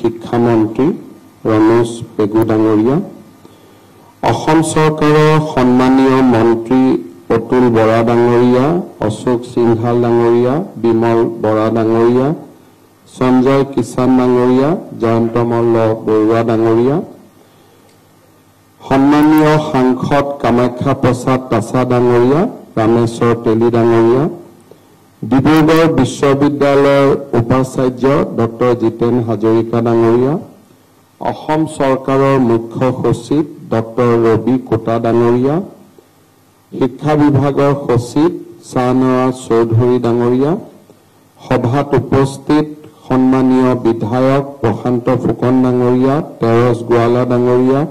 শিক্ষামন্ত্ৰী ৰমেশ পেগু ডাঙৰীয়া, অসম চৰকাৰৰ সন্মানীয় মন্ত্ৰী অতুল বৰা ডাঙৰীয়া, অশোক সিংহাল ডাঙৰীয়া, বিমল বৰা ডাঙৰীয়া, সঞ্জয় কিষাণ ডাঙৰীয়া, জয়ন্ত মল্ল বৰুৱা ডাঙৰীয়া, সন্মানীয় সাংসদ কামাখ্যা প্ৰসাদ তাছা ডাঙৰীয়া, ৰামেশ্বৰ তেলী ডাঙৰীয়া, ডিব্ৰুগড় বিশ্ববিদ্যালয়ৰ উপাচাৰ্য ডক্টৰ জিতেন হাজৰিকা ডাঙৰীয়া, অসম চৰকাৰৰ মুখ্য সচিব ডক্টৰ ৰবি কোটা ডাঙৰীয়া, শিক্ষা বিভাগৰ সচিব শাহনৱাজ চৌধুৰী ডাঙৰীয়া, সভাত উপস্থিত সন্মানীয় বিধায়ক প্ৰশান্ত ফুকন ডাঙৰীয়া, তেৰছ গোৱালা ডাঙৰীয়া,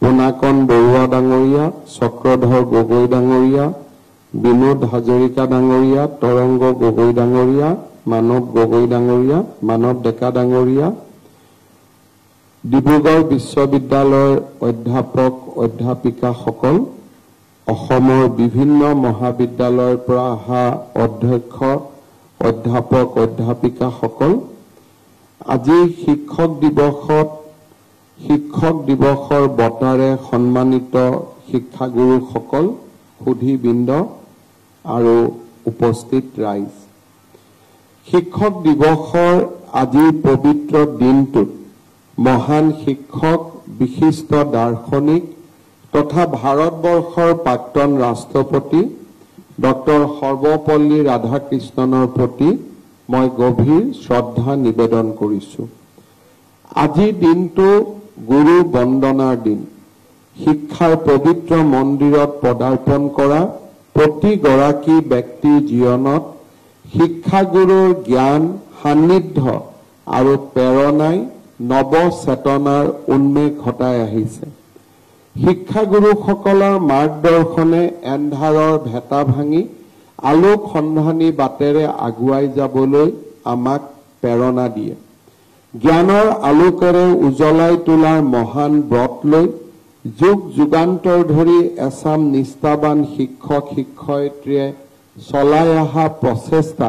পুনাকন বৰুৱা ডাঙৰীয়া, চক্ৰধৰ গগৈ ডাঙৰীয়া, বিনোদ হাজৰিকা ডাঙৰীয়া, তৰংগ গগৈ ডাঙৰীয়া, মানৱ গগৈ ডাঙৰীয়া, মানৱ ডেকা ডাঙৰীয়া, ডিব্ৰুগড় বিশ্ববিদ্যালয়ৰ অধ্যাপক অধ্যাপিকাসকল, অসমৰ বিভিন্ন মহাবিদ্যালয়ৰ পৰা অহা অধ্যক্ষ অধ্যাপক অধ্যাপিকাসকল, আজি শিক্ষক দিৱসৰ বঁটাৰে সন্মানিত শিক্ষাগুৰুসকল, সুধীবৃন্দ আৰু উপস্থিত ৰাইজ। শিক্ষক দিৱসৰ আজিৰ পবিত্ৰ দিনটোত মহান শিক্ষক, বিশিষ্ট দাৰ্শনিক তথা ভাৰতবৰ্ষৰ প্ৰাক্তন ৰাষ্ট্ৰপতি ডক্টৰ সৰ্বপল্লী ৰাধাকৃষ্ণনৰ প্ৰতি মই গভীৰ শ্ৰদ্ধা নিবেদন কৰিছোঁ। আজিৰ দিনটো গুৰু বন্দনাৰ দিন। শিক্ষাৰ পবিত্ৰ মন্দিৰত পদাৰ্পণ কৰা প্ৰতিগৰাকী ব্যক্তিৰ জীৱনত শিক্ষাগুৰুৰ জ্ঞান, সান্নিধ্য আৰু প্ৰেৰণাই নৱ চেতনাৰ উন্মেষ ঘটাই আহিছে। শিক্ষাগুৰুসকলৰ মাৰ্গদৰ্শনে এন্ধাৰৰ ভেটা ভাঙি আলোক সন্ধানী বাটেৰে আগুৱাই যাবলৈ আমাক প্ৰেৰণা দিয়ে। জ্ঞানৰ আলোকেৰে উজ্বলাই তোলাৰ মহান ব্ৰত লৈ যুগ যুগান্তৰ ধৰি এচাম নিষ্ঠাবান শিক্ষক শিক্ষয়িত্ৰীয়ে চলাই অহা প্ৰচেষ্টা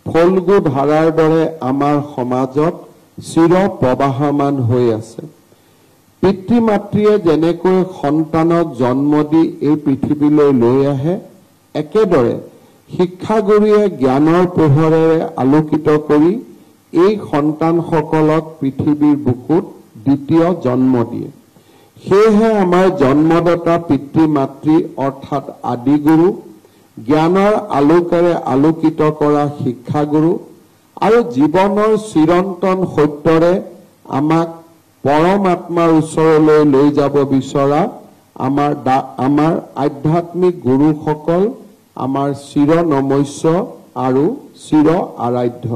ফল্গু ধাৰাৰ দৰে আমাৰ সমাজত চিৰ প্ৰবাহমান হৈ আছে। পিতৃ মাতৃয়ে যেনেকৈ সন্তানক জন্ম দি এই পৃথিৱীলৈ লৈ আহে, একেদৰে শিক্ষাগুৰুৱে জ্ঞানৰ পোহৰেৰে আলোকিত কৰি এই সন্তানসকলক পৃথিৱীৰ বুকুত দ্বিতীয় জন্ম দিয়ে। সেয়েহে আমাৰ জন্মদাতা পিতৃ মাতৃ অৰ্থাৎ আদিগুৰু, জ্ঞানৰ আলোকেৰে আলোকিত কৰা শিক্ষাগুৰু আৰু জীৱনৰ চিৰন্তন সত্যৰে আমাক পৰমাত্মাৰ ওচৰলৈ লৈ যাব বিচৰা আমাৰ আধ্যাত্মিক গুৰুসকল আমাৰ চিৰ নমস্য আৰু চিৰ আৰাধ্য।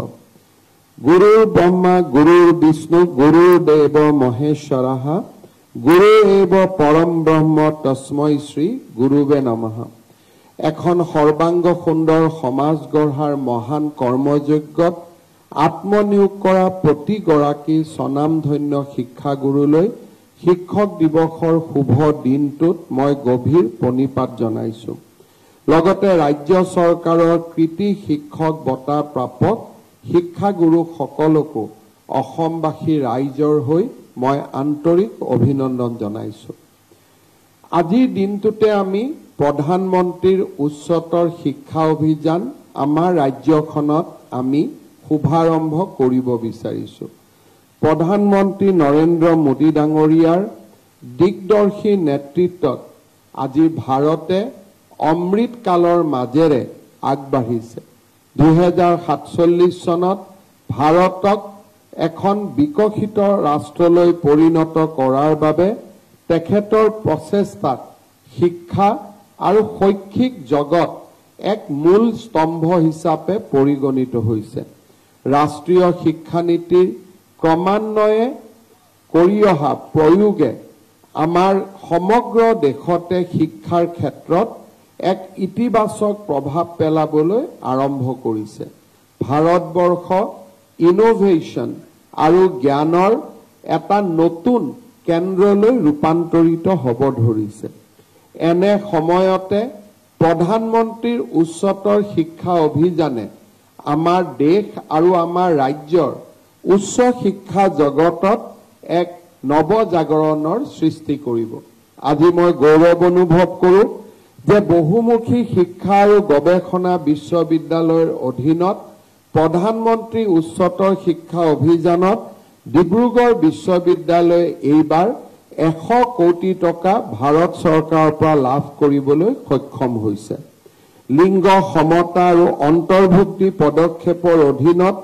গুৰুৰ ব্ৰহ্মা গুৰুৰ বিষ্ণু গুৰুৰ্দেৱ মহেশ্বৰঃ গুৰু এব পৰম ব্ৰহ্ম তস্मै শ্ৰী গুৰুৱে নমঃ। এখন সৰ্বাংগ সুন্দৰ সমাজ গঢ়াৰ মহান কৰ্মযজ্ঞত আত্মনিয়োগ কৰা প্ৰতিগৰাকী স্বনামধন্য শিক্ষাগুৰুলৈ শিক্ষক দিৱসৰ শুভ দিনটোত মই গভীৰ প্ৰণিপাত জনাইছো। লগতে ৰাজ্য চৰকাৰৰ কৃতি শিক্ষক বঁটা প্ৰাপক শিক্ষাগুৰুসকলকো অসমবাসী ৰাইজৰ হৈ মই আন্তৰিক অভিনন্দন জনাইছো। আজিৰ দিনটোতে আমি প্ৰধানমন্ত্ৰীৰ উচ্চতৰ শিক্ষা অভিযান আমাৰ ৰাজ্যখনত আমি শুভাৰম্ভ কৰিব বিচাৰিছো। প্ৰধানমন্ত্ৰী নৰেন্দ্ৰ মোদী ডাঙৰীয়াৰ দিগদৰ্শী নেতৃত্বত আজি ভাৰতে অমৃত কালৰ মাজেৰে আগবাঢ়িছে। 2047 চনত ভাৰতক এখন বিকশিত ৰাষ্ট্ৰলৈ পৰিণত কৰাৰ বাবে তেখেতৰ প্ৰচেষ্টাত শিক্ষা আৰু শৈক্ষিক জগত এক মূল স্তম্ভ হিচাপে পৰিগণিত হৈছে। ৰাষ্ট্ৰীয় শিক্ষানীতিৰ ক্ৰমান্বয়ে কৰি অহা প্ৰয়োগে আমাৰ সমগ্ৰ দেশতে শিক্ষাৰ ক্ষেত্ৰত এক ইতিবাচক প্ৰভাৱ পেলাবলৈ আৰম্ভ কৰিছে। ভাৰতবৰ্ষ ইনোভেশ্যন আৰু জ্ঞানৰ এটা নতুন কেন্দ্ৰলৈ ৰূপান্তৰিত হ'ব ধৰিছে। এনে সময়তে প্ৰধানমন্ত্ৰীৰ উচ্চতৰ শিক্ষা অভিযানে আমাৰ দেশ আৰু আমাৰ ৰাজ্যৰ উচ্চ শিক্ষা জগতত এক নৱজাগৰণৰ সৃষ্টি কৰিব। আজি মই গৌৰৱ অনুভৱ কৰোঁ যে বহুমুখী শিক্ষা আৰু গৱেষণা বিশ্ববিদ্যালয়ৰ অধীনত প্ৰধানমন্ত্ৰী উচ্চতৰ শিক্ষা অভিযানত ডিব্ৰুগড় বিশ্ববিদ্যালয়ে এইবাৰ 100 কোটি টকা ভাৰত চৰকাৰৰ পৰা লাভ কৰিবলৈ সক্ষম হৈছে। লিংগ সমতা আৰু অন্তৰ্ভুক্তি পদক্ষেপৰ অধীনত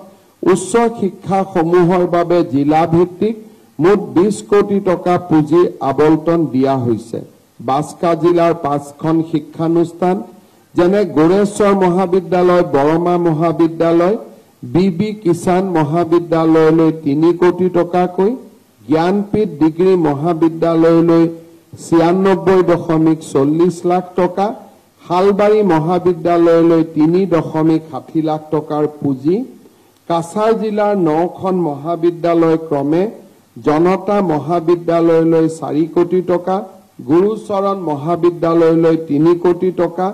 উচ্চ শিক্ষাসমূহৰ বাবে জিলা ভিত্তিক মুঠ 20 কোটি টকা পুঁজি আবণ্টন দিয়া হৈছে। বাস্কা জিলাৰ 5খন শিক্ষানুষ্ঠান যেনে গোৰেশ্বৰ মহাবিদ্যালয়, বৰমা মহাবিদ্যালয়, বি কিষাণ মহাবিদ্যালয়লৈ 3 কোটি টকাকৈ, জ্ঞানপীঠ ডিগ্ৰী মহাবিদ্যালয়লৈ 96.40 লাখ টকা, হালবাৰী মহাবিদ্যালয়লৈ 3.60 লাখ টকাৰ পুঁজি, কাছাৰ জিলাৰ 9খন মহাবিদ্যালয় ক্ৰমে জনতা মহাবিদ্যালয়লৈ 4 কোটি টকা, গুৰুচৰণ মহাবিদ্যালয়লৈ 3 কোটি টকা,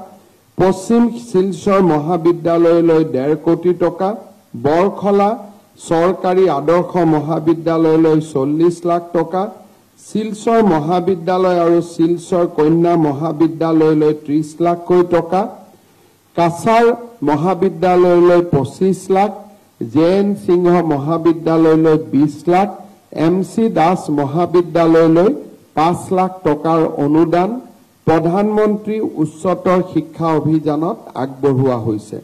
পশ্চিম শিলচৰ মহাবিদ্যালয়লৈ 1.5 কোটি টকা, বৰখলা চৰকাৰী আদৰ্শ মহাবিদ্যালয়লৈ 40 লাখ টকা, শিলচৰ মহাবিদ্যালয় আৰু শিলচৰ কন্যা মহাবিদ্যালয়লৈ 30 লাখকৈ টকা, কাছাৰ মহাবিদ্যালয়লৈ 25 লাখ, জেএন সিংহ মহাবিদ্যালয়লৈ 20 লাখ, MC দাস মহাবিদ্যালয়লৈ 5 লাখ টকাৰ অনুদান প্ৰধানমন্ত্ৰী উচ্চতৰ শিক্ষা অভিযানত আগবঢ়োৱা হৈছে।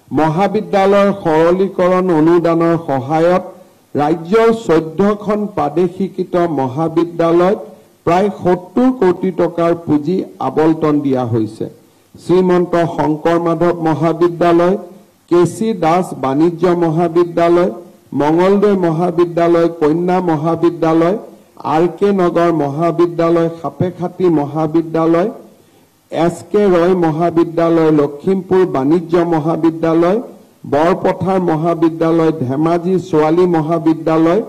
মহাবিদ্যালয়ৰ সৰলীকৰণ অনুদানৰ সহায়ত ৰাজ্যৰ 14খন প্ৰাদেশিকৃত মহাবিদ্যালয়ত প্ৰায় 70 কোটি টকাৰ পুঁজি আবণ্টন দিয়া হৈছে। শ্ৰীমন্ত শংকৰ মাধৱ মহাবিদ্যালয়, কেচি দাস বাণিজ্য মহাবিদ্যালয়, মঙলদৈ মহাবিদ্যালয়, কন্যা মহাবিদ্যালয়, RK নগৰ মহাবিদ্যালয়, সাপেখাতী মহাবিদ্যালয়, SK ৰয় মহাবিদ্যালয়, লখিমপুৰ বাণিজ্য মহাবিদ্যালয়, বৰপথাৰ মহাবিদ্যালয়, ধেমাজি ছোৱালী মহাবিদ্যালয়,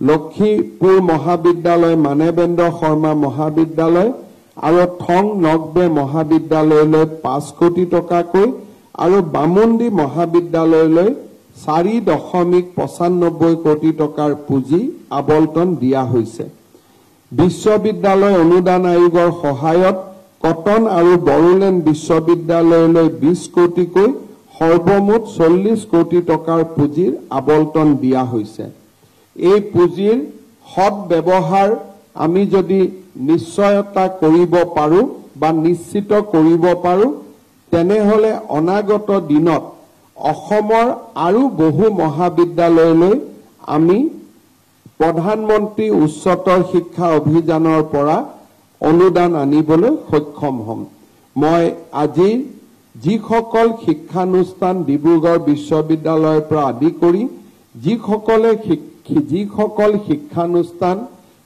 লক্ষীপুৰ মহাবিদ্যালয়, মানৱেন্দ্ৰ শৰ্মা মহাবিদ্যালয় আৰু থং নগবে মহাবিদ্যালয়লৈ 5 কোটি টকাকৈ আৰু বামুণ্ডি মহাবিদ্যালয়লৈ 4.95 কোটি টকাৰ পুঁজি আবণ্টন দিয়া হৈছে। বিশ্ববিদ্যালয় অনুদান আয়োগৰ সহায়ত কটন আৰু বড়োলেণ্ড বিশ্ববিদ্যালয়লৈ 20 কোটিকৈ সৰ্বমুঠ 40 কোটি টকাৰ পুঁজিৰ আবণ্টন দিয়া হৈছে। এই পুঁজিৰ সৎ ব্যৱহাৰ আমি যদি নিশ্চয়তা কৰিব পাৰো বা নিশ্চিত কৰিব পাৰো তেনেহলে অনাগত দিনত অসমৰ আৰু বহু মহাবিদ্যালয়লৈ আমি প্ৰধানমন্ত্ৰী উচ্চতৰ শিক্ষা অভিযানৰ পৰা অনুদান আনিবলৈ সক্ষম হ'ম। মই আজি যিসকল শিক্ষানুষ্ঠান ডিব্ৰুগড় বিশ্ববিদ্যালয়ৰ পৰা আদি কৰি যিসকল শিক্ষানুষ্ঠান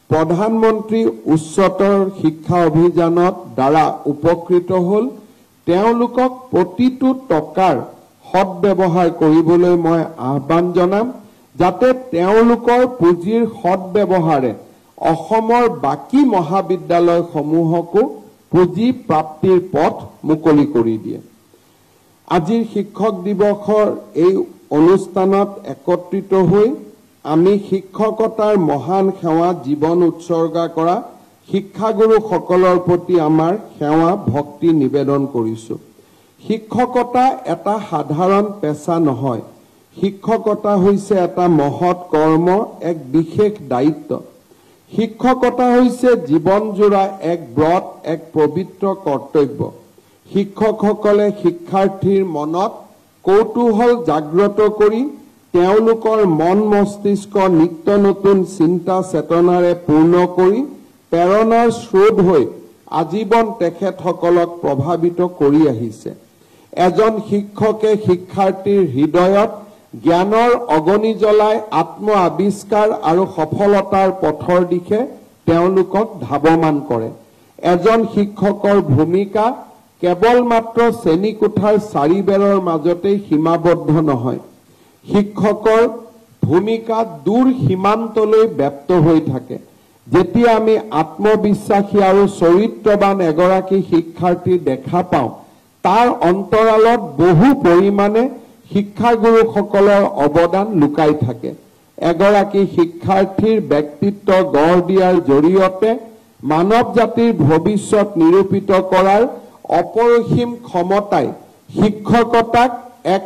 প্ৰধানমন্ত্ৰী উচ্চতৰ শিক্ষা অভিযানত দ্বাৰা উপকৃত হ'ল তেওঁলোকক প্ৰতিটো টকাৰ সৎ ব্যৱহাৰ কৰিবলৈ মই আহ্বান জনাম যাতে তেওঁলোকৰ পুঁজিৰ সৎ ব্যৱহাৰে অসমৰ বাকী মহাবিদ্যালয়সমূহকো পুঁজি প্ৰাপ্তিৰ পথ মুকলি কৰি দিয়ে। আজিৰ শিক্ষক দিৱসৰ এই অনুষ্ঠানত একত্ৰিত হৈ আমি শিক্ষকতাৰ মহান সেৱা জীৱন উৎসৰ্গা কৰা শিক্ষাগুৰুসকলৰ প্ৰতি আমাৰ সেৱা ভক্তি নিবেদন কৰিছো। শিক্ষকতা এটা সাধাৰণ পেছা নহয়, শিক্ষকতা হৈছে এটা মহৎ কৰ্ম, এক বিশেষ দায়িত্ব। শিক্ষকতা হৈছে জীৱনজোৰা এক ব্ৰত, এক পবিত্ৰ কৰ্তব্য। শিক্ষকসকলে শিক্ষাৰ্থীৰ মনত কৌতূহল জাগ্ৰত কৰি তেওঁলোকৰ মন মস্তিষ্ক নিত্য নতুন চিন্তা চেতনাৰে পূৰ্ণ কৰি প্ৰেৰণাৰ স্ৰোত হৈ আজীৱন তেখেতসকলক প্ৰভাৱিত কৰি আহিছে। এজন শিক্ষকে শিক্ষাৰ্থীৰ হৃদয়ত জ্ঞানৰ অগ্নি জ্বলাই আত্ম আৱিষ্কাৰ আৰু সফলতাৰ পথৰ দিশে তেওঁলোকক ধাৱমান কৰে। এজন শিক্ষকৰ ভূমিকা কেৱল মাত্ৰ শ্ৰেণীকোঠাৰ চাৰিবেৰৰ মাজতেই সীমাবদ্ধ নহয়। শিক্ষকৰ ভূমিকা দূৰ সীমান্তলৈ ব্যাপ্ত হৈ থাকে। যেতিয়া আমি আত্মবিশ্বাসী আৰু চৰিত্ৰবান এগৰাকী শিক্ষাৰ্থী দেখা পাওঁ তাৰ অন্তৰালত বহু পৰিমাণে শিক্ষাগুৰুসকলৰ অৱদান লুকাই থাকে। এগৰাকী শিক্ষাৰ্থীৰ ব্যক্তিত্ব গঢ় দিয়াৰ জৰিয়তে মানৱ জাতিৰ ভৱিষ্যত নিৰূপিত কৰাৰ অপৰিসীম ক্ষমতাই শিক্ষকতাক এক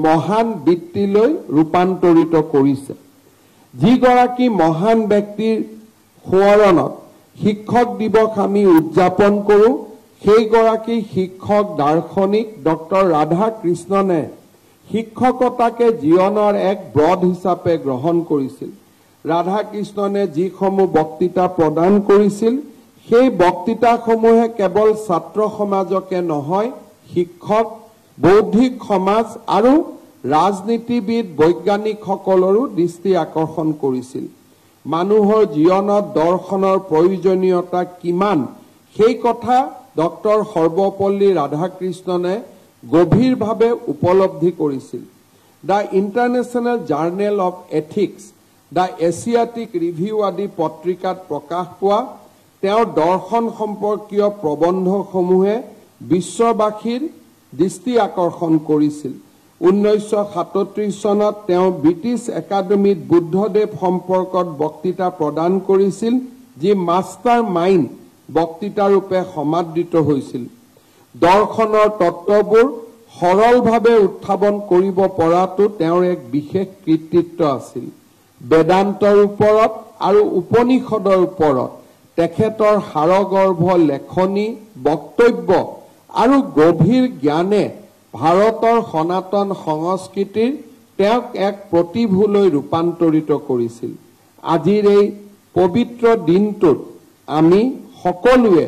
মহান বৃত্তিলৈ ৰূপান্তৰিত কৰিছে। যিগৰাকী মহান ব্যক্তিৰ সোঁৱৰণত শিক্ষক দিৱস আমি উদযাপন কৰোঁ, সেইগৰাকী শিক্ষক দাৰ্শনিক ডক্টৰ ৰাধাকৃষ্ণনে শিক্ষকতাকে জীৱনৰ এক ব্ৰড হিচাপে গ্ৰহণ কৰিছিল। ৰাধাকৃষ্ণনে যিসমূহ বক্তৃতা প্ৰদান কৰিছিল, সেই বক্তৃতাসমূহে কেৱল ছাত্ৰ সমাজকে নহয়, শিক্ষক, বৌদ্ধিক সমাজ আৰু ৰাজনীতিবিদ বৈজ্ঞানিকসকলৰো দৃষ্টি আকৰ্ষণ কৰিছিল। মানুহৰ জীৱনত দৰ্শনৰ প্ৰয়োজনীয়তা কিমান, সেই কথা ডক্টৰ সৰ্বপল্লী ৰাধাকৃষ্ণনে গভীৰভাৱে উপলব্ধি কৰিছিল। The international journal of ethics, the Asiatic review আদি পত্ৰিকাত প্ৰকাশ পোৱা তেওঁৰ দৰ্শন সম্পৰ্কীয় প্ৰবন্ধসমূহে বিশ্ববাসীৰ দৃষ্টি আকৰ্ষণ কৰিছিল। 1937 চনত তেওঁ ব্ৰিটিছ একাডেমীত বুদ্ধদেৱ সম্পৰ্কত বক্তৃতা প্ৰদান কৰিছিল, যি মাষ্টাৰ মাইণ্ড বক্তৃতাৰূপে সমাদৃত হৈছিল। দৰ্শনৰ তত্ত্ববোৰ সৰলভাৱে উত্থাপন কৰিব পৰাটো তেওঁৰ এক বিশেষ কৃতিত্ব আছিল। বেদান্তৰ ওপৰত আৰু উপনিষদৰ ওপৰত তেখেতৰ সাৰগৰ্ভ লেখনি, বক্তব্য আৰু গভীৰ জ্ঞানে ভাৰতৰ সনাতন সংস্কৃতিৰ তেওঁক এক প্ৰতিভূলৈ ৰূপান্তৰিত কৰিছিল। আজিৰ এই পবিত্ৰ দিনটোত আমি সকলোৱে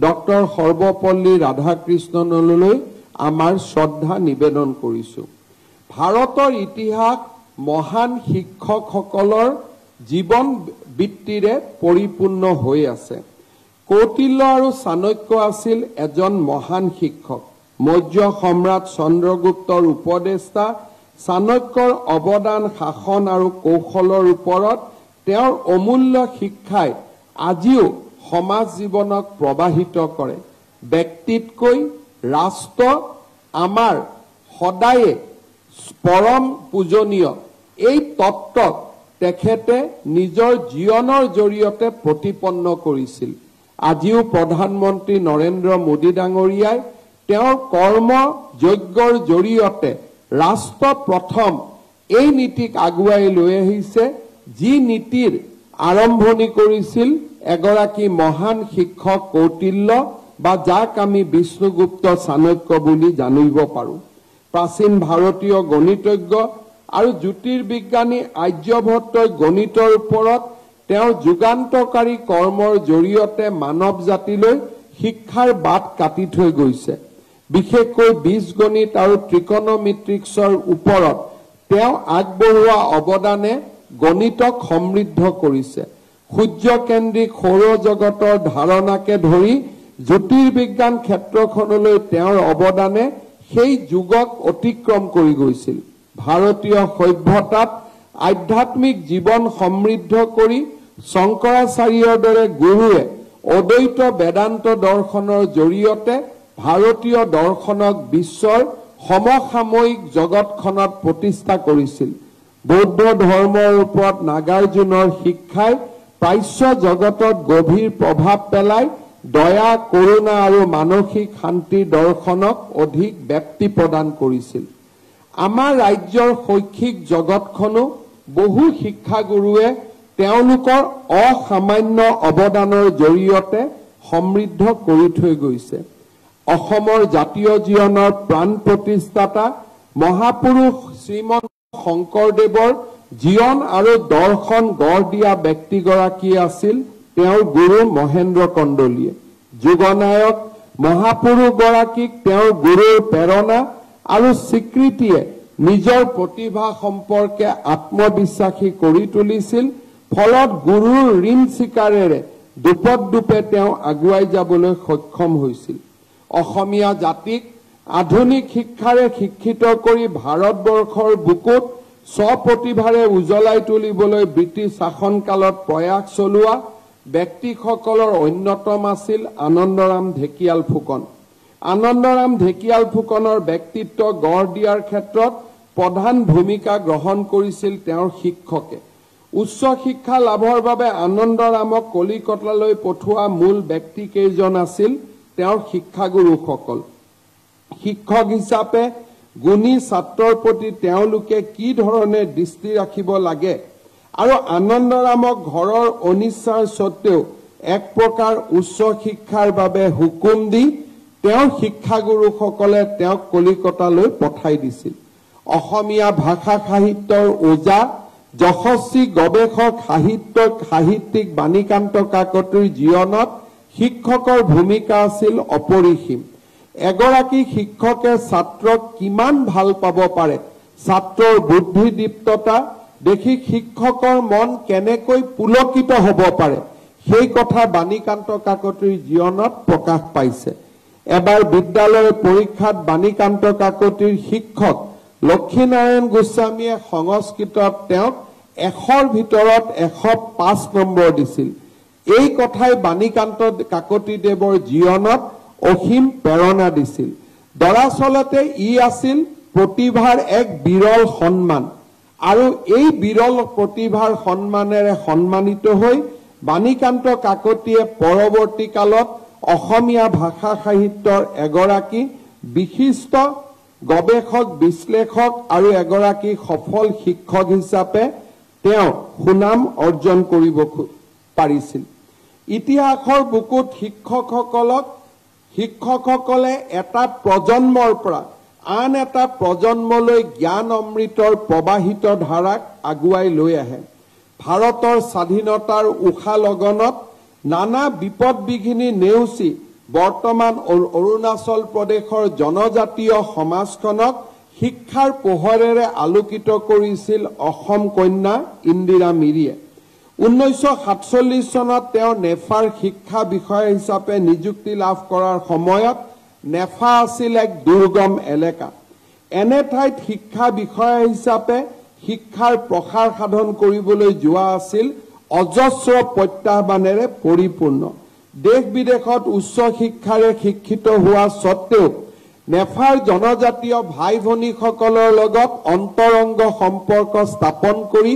ডক্টৰ সৰ্বপল্লী ৰাধাকৃষ্ণনলৈ আমাৰ শ্ৰদ্ধা নিবেদন কৰিছোঁ। ভাৰতৰ ইতিহাস মহান শিক্ষকসকলৰ জীৱন বৃত্তিৰে পৰিপূৰ্ণ হৈ আছে। কৌটিল্য আৰু চাণক্য আছিল এজন মহান শিক্ষক। মৌৰ্য সম্ৰাট চন্দ্ৰগুপ্তৰ উপদেষ্টা চাণক্যৰ অৱদান শাসন আৰু কৌশলৰ ওপৰত তেওঁৰ অমূল্য শিক্ষাই আজিও সমাজ জীৱনক প্ৰবাহিত কৰে। ব্যক্তিতকৈ ৰাষ্ট্ৰ আমাৰ সদায়ে পৰম পূজনীয়, এই তত্ত্বক তেখেতে নিজৰ জীৱনৰ জৰিয়তে প্ৰতিপন্ন কৰিছিল। আজিও প্ৰধানমন্ত্ৰী নৰেন্দ্ৰ মোদী ডাঙৰীয়াই তেওঁৰ কৰ্ম যজ্ঞৰ জৰিয়তে ৰাষ্ট্ৰ প্ৰথম এই নীতিক আগুৱাই লৈ আহিছে, যি নীতিৰ আৰম্ভণি কৰিছিল এগৰাকী মহান শিক্ষক কৌটিল্য, বা যাক আমি বিষ্ণুগুপ্ত চাণক্য বুলি জানিব পাৰোঁ। প্ৰাচীন ভাৰতীয় গণিতজ্ঞ আৰু জ্যোতিৰ্বিজ্ঞানী আৰ্যভট্টই গণিতৰ ওপৰত তেওঁৰ যুগান্তকাৰী কৰ্মৰ জৰিয়তে মানৱ জাতিলৈ শিক্ষাৰ বাট কাটি থৈ গৈছে। বিশেষকৈ বীজগণিত আৰু ত্ৰিকোণমিত্ৰিক্সৰ ওপৰত তেওঁ আগবঢ়োৱা অৱদানে গণিতক সমৃদ্ধ কৰিছে। সূৰ্যকেন্দ্ৰিক সৌৰজগতৰ ধাৰণাকে ধৰি জ্যোতিৰ্বিজ্ঞান ক্ষেত্ৰখনলৈ তেওঁৰ অৱদানে সেই যুগক অতিক্ৰম কৰি গৈছিল। ভাৰতীয় সভ্যতাত আধ্যাত্মিক জীৱন সমৃদ্ধ কৰি শংকৰাচাৰ্যৰ দৰে গুৰুৱে অদ্বৈত বেদান্ত দৰ্শনৰ জৰিয়তে ভাৰতীয় দৰ্শনক বিশ্বৰ সমসাময়িক জগতখনত প্ৰতিষ্ঠা কৰিছিল। বৌদ্ধ ধৰ্মৰ ওপৰত নাগাৰ্জুনৰ শিক্ষাই প্ৰাচ্য জগতত গভীৰ প্ৰভাৱ পেলাই দয়া, কৰুণা আৰু মানসিক শান্তিৰ দৰ্শনক অধিক ব্যাপ্তি প্ৰদান কৰিছিল। আমাৰ ৰাজ্যৰ শৈক্ষিক জগতখনো বহু শিক্ষাগুৰুৱে তেওঁলোকৰ অসামান্য অৱদানৰ জৰিয়তে সমৃদ্ধ কৰি থৈ গৈছে। অসমৰ জাতীয় জীৱনৰ প্ৰাণ প্ৰতিষ্ঠাতা মহাপুৰুষ শ্ৰীমন্ত শংকৰদেৱৰ জীৱন আৰু দৰ্শন গঢ় দিয়া ব্যক্তিগৰাকী আছিল তেওঁৰ গুৰু মহেন্দ্ৰ কন্দলীয়ে। যুগনায়ক মহাপুৰুষগৰাকীক তেওঁৰ গুৰুৰ প্ৰেৰণা আৰু স্বীকৃতিয়ে নিজৰ প্ৰতিভা সম্পৰ্কে আত্মবিশ্বাসী কৰি তুলিছিল। ফলত গুৰুৰ ঋণ স্বীকাৰেৰে দুপদূপে তেওঁ আগুৱাই যাবলৈ সক্ষম হৈছিল। অসমীয়া জাতিক আধুনিক শিক্ষাৰে শিক্ষিত কৰি ভাৰতবৰ্ষৰ বুকুত স্বপ্ৰতিভাৰে উজ্বলাই তুলিবলৈ ব্ৰিটিছ শাসনকালত প্ৰয়াস চলোৱা ব্যক্তিসকলৰ অন্যতম আছিল আনন্দৰাম ঢেকিয়াল ফুকন। আনন্দৰাম ঢেকিয়াল ফুকনৰ ব্যক্তিত্ব গঢ় দিয়াৰ ক্ষেত্ৰত প্ৰধান ভূমিকা গ্ৰহণ কৰিছিল তেওঁৰ শিক্ষকে। উচ্চ শিক্ষা লাভৰ বাবে আনন্দৰামক কলিকতালৈ পঠোৱা মূল ব্যক্তিকেইজন আছিল তেওঁৰ শিক্ষাগুৰুসকল। শিক্ষক হিচাপে গুণী ছাত্ৰৰ প্ৰতি তেওঁলোকে কি ধৰণে দৃষ্টি ৰাখিব লাগে আৰু আনন্দৰামক ঘৰৰ অনিচ্ছাৰ স্বত্বেও এক প্ৰকাৰ উচ্চ শিক্ষাৰ বাবে হুকুম দি তেওঁৰ শিক্ষাগুৰুসকলে তেওঁক কলিকতালৈ পঠাই দিছিল। অসমীয়া ভাষা সাহিত্যৰ ওজা যশস্বী গৱেষক সাহিত্যিক বাণীকান্ত কাকতিৰ জীৱনত শিক্ষকৰ ভূমিকা আছিল অপৰিসীম। এগৰাকী শিক্ষকে ছাত্ৰক কিমান ভাল পাব পাৰে, ছাত্ৰৰ বুদ্ধিদীপ্ততা দেখি শিক্ষকৰ মন কেনেকৈ পুলকিত হ'ব পাৰে, সেই কথা বাণীকান্ত কাকতিৰ জীৱনত প্ৰকাশ পাইছে। এবাৰ বিদ্যালয়ৰ পৰীক্ষাত বাণীকান্ত কাকতিৰ শিক্ষক লক্ষীনাৰায়ণ গোস্বামীয়ে সংস্কৃতত তেওঁক 100ৰ ভিতৰত 105 নম্বৰ দিছিল। এই কথাই বাণীকান্ত কাকতিদেৱৰ জীৱনত অসীম প্ৰেৰণা দিছিল। দৰাচলতে ই আছিল প্ৰতিভাৰ এক বিৰল সন্মান আৰু এই বিৰল প্ৰতিভাৰ সন্মানেৰে সন্মানিত হৈ বাণীকান্ত কাকতিয়ে পৰৱৰ্তী কালত অসমীয়া ভাষা সাহিত্যৰ এগৰাকী বিশিষ্ট গৱেষক বিশ্লেষক আৰু এগৰাকী সফল শিক্ষক হিচাপে তেওঁ সুনাম অৰ্জন কৰিব পাৰিছিল। ইতিহাসৰ বুকুত শিক্ষকসকলে এটা প্ৰজন্মৰ পৰা আন এটা প্ৰজন্মলৈ জ্ঞান অমৃতৰ প্ৰবাহিত ধাৰাক আগুৱাই লৈ আহে। ভাৰতৰ স্বাধীনতাৰ উষা লগনত নানা বিপদ বিঘিনি নেওচি বৰ্তমান অৰুণাচল প্ৰদেশৰ জনজাতীয় সমাজখনক শিক্ষাৰ পোহৰেৰে আলোকিত কৰিছিল অসম কন্যা ইন্দিৰা মিৰিয়ে। 1947 চনত তেওঁ নেফাৰ শিক্ষা বিষয়া হিচাপে নিযুক্তি লাভ কৰাৰ সময়ত নেফা আছিল এক দুৰ্গম এলেকা। এনে ঠাইত শিক্ষা বিষয়া হিচাপে শিক্ষাৰ প্ৰসাৰ সাধন কৰিবলৈ যোৱা আছিল অজস্ৰ প্ৰত্যাহ্বানেৰে পৰিপূৰ্ণ। দেশ বিদেশত উচ্চ শিক্ষাৰে শিক্ষিত হোৱা স্বত্তেও নেফাৰ জনজাতীয় ভাই ভনীসকলৰ লগত অন্তৰংগ সম্পৰ্ক স্থাপন কৰি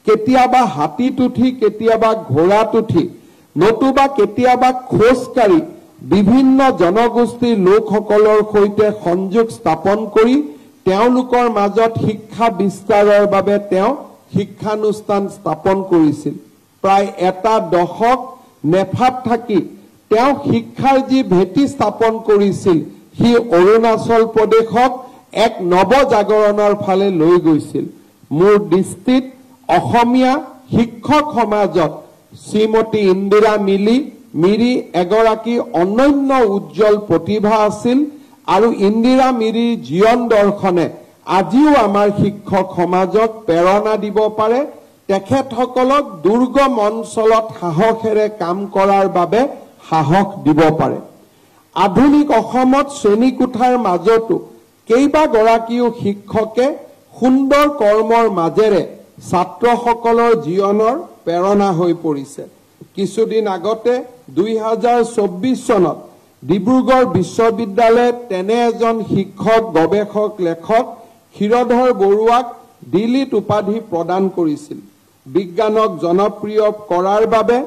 কেতিয়াবা হাতীত উঠি কেতিয়াবা ঘোঁৰাত উঠি নতুবা কেতিয়াবা খোজকাঢ়ি বিভিন্ন জনগোষ্ঠীৰ লোকসকলৰ সৈতে সংযোগ স্থাপন কৰি তেওঁলোকৰ মাজত শিক্ষা বিস্তাৰৰ বাবে তেওঁ শিক্ষানুষ্ঠান স্থাপন কৰিছিল। প্ৰায় এটা দশক নেফাত থাকি তেওঁ শিক্ষাৰ যি ভেটি স্থাপন কৰিছিল সি অৰুণাচল প্ৰদেশক এক নৱজাগৰণৰ ফালে লৈ গৈছিল। মোৰ দৃষ্টিত অসমীয়া শিক্ষক সমাজত শ্ৰীমতী ইন্দিৰা মিৰি এগৰাকী অনন্য উজ্জ্বল প্ৰতিভা আছিল আৰু ইন্দিৰা মিৰিৰ জীৱন দৰ্শনে আজিও আমাৰ শিক্ষক সমাজক প্ৰেৰণা দিব পাৰে। তেখেতসকলক দুৰ্গম অঞ্চলত সাহসেৰে কাম কৰাৰ বাবে সাহস দিব পাৰে। আধুনিক অসমত শ্ৰেণীকোঠাৰ মাজতো কেইবাগৰাকীও শিক্ষকে সুন্দৰ কৰ্মৰ মাজেৰে ছাত্ৰসকলৰ জীৱনৰ প্ৰেৰণা হৈ পৰিছে। কিছুদিন আগতে 2024 চনত ডিব্ৰুগড় বিশ্ববিদ্যালয়ে তেনে এজন শিক্ষক গৱেষক লেখক ক্ষীৰধৰ বৰুৱাক ডিলিট উপাধি প্ৰদান কৰিছিল। বিজ্ঞানক জনপ্ৰিয় কৰাৰ বাবে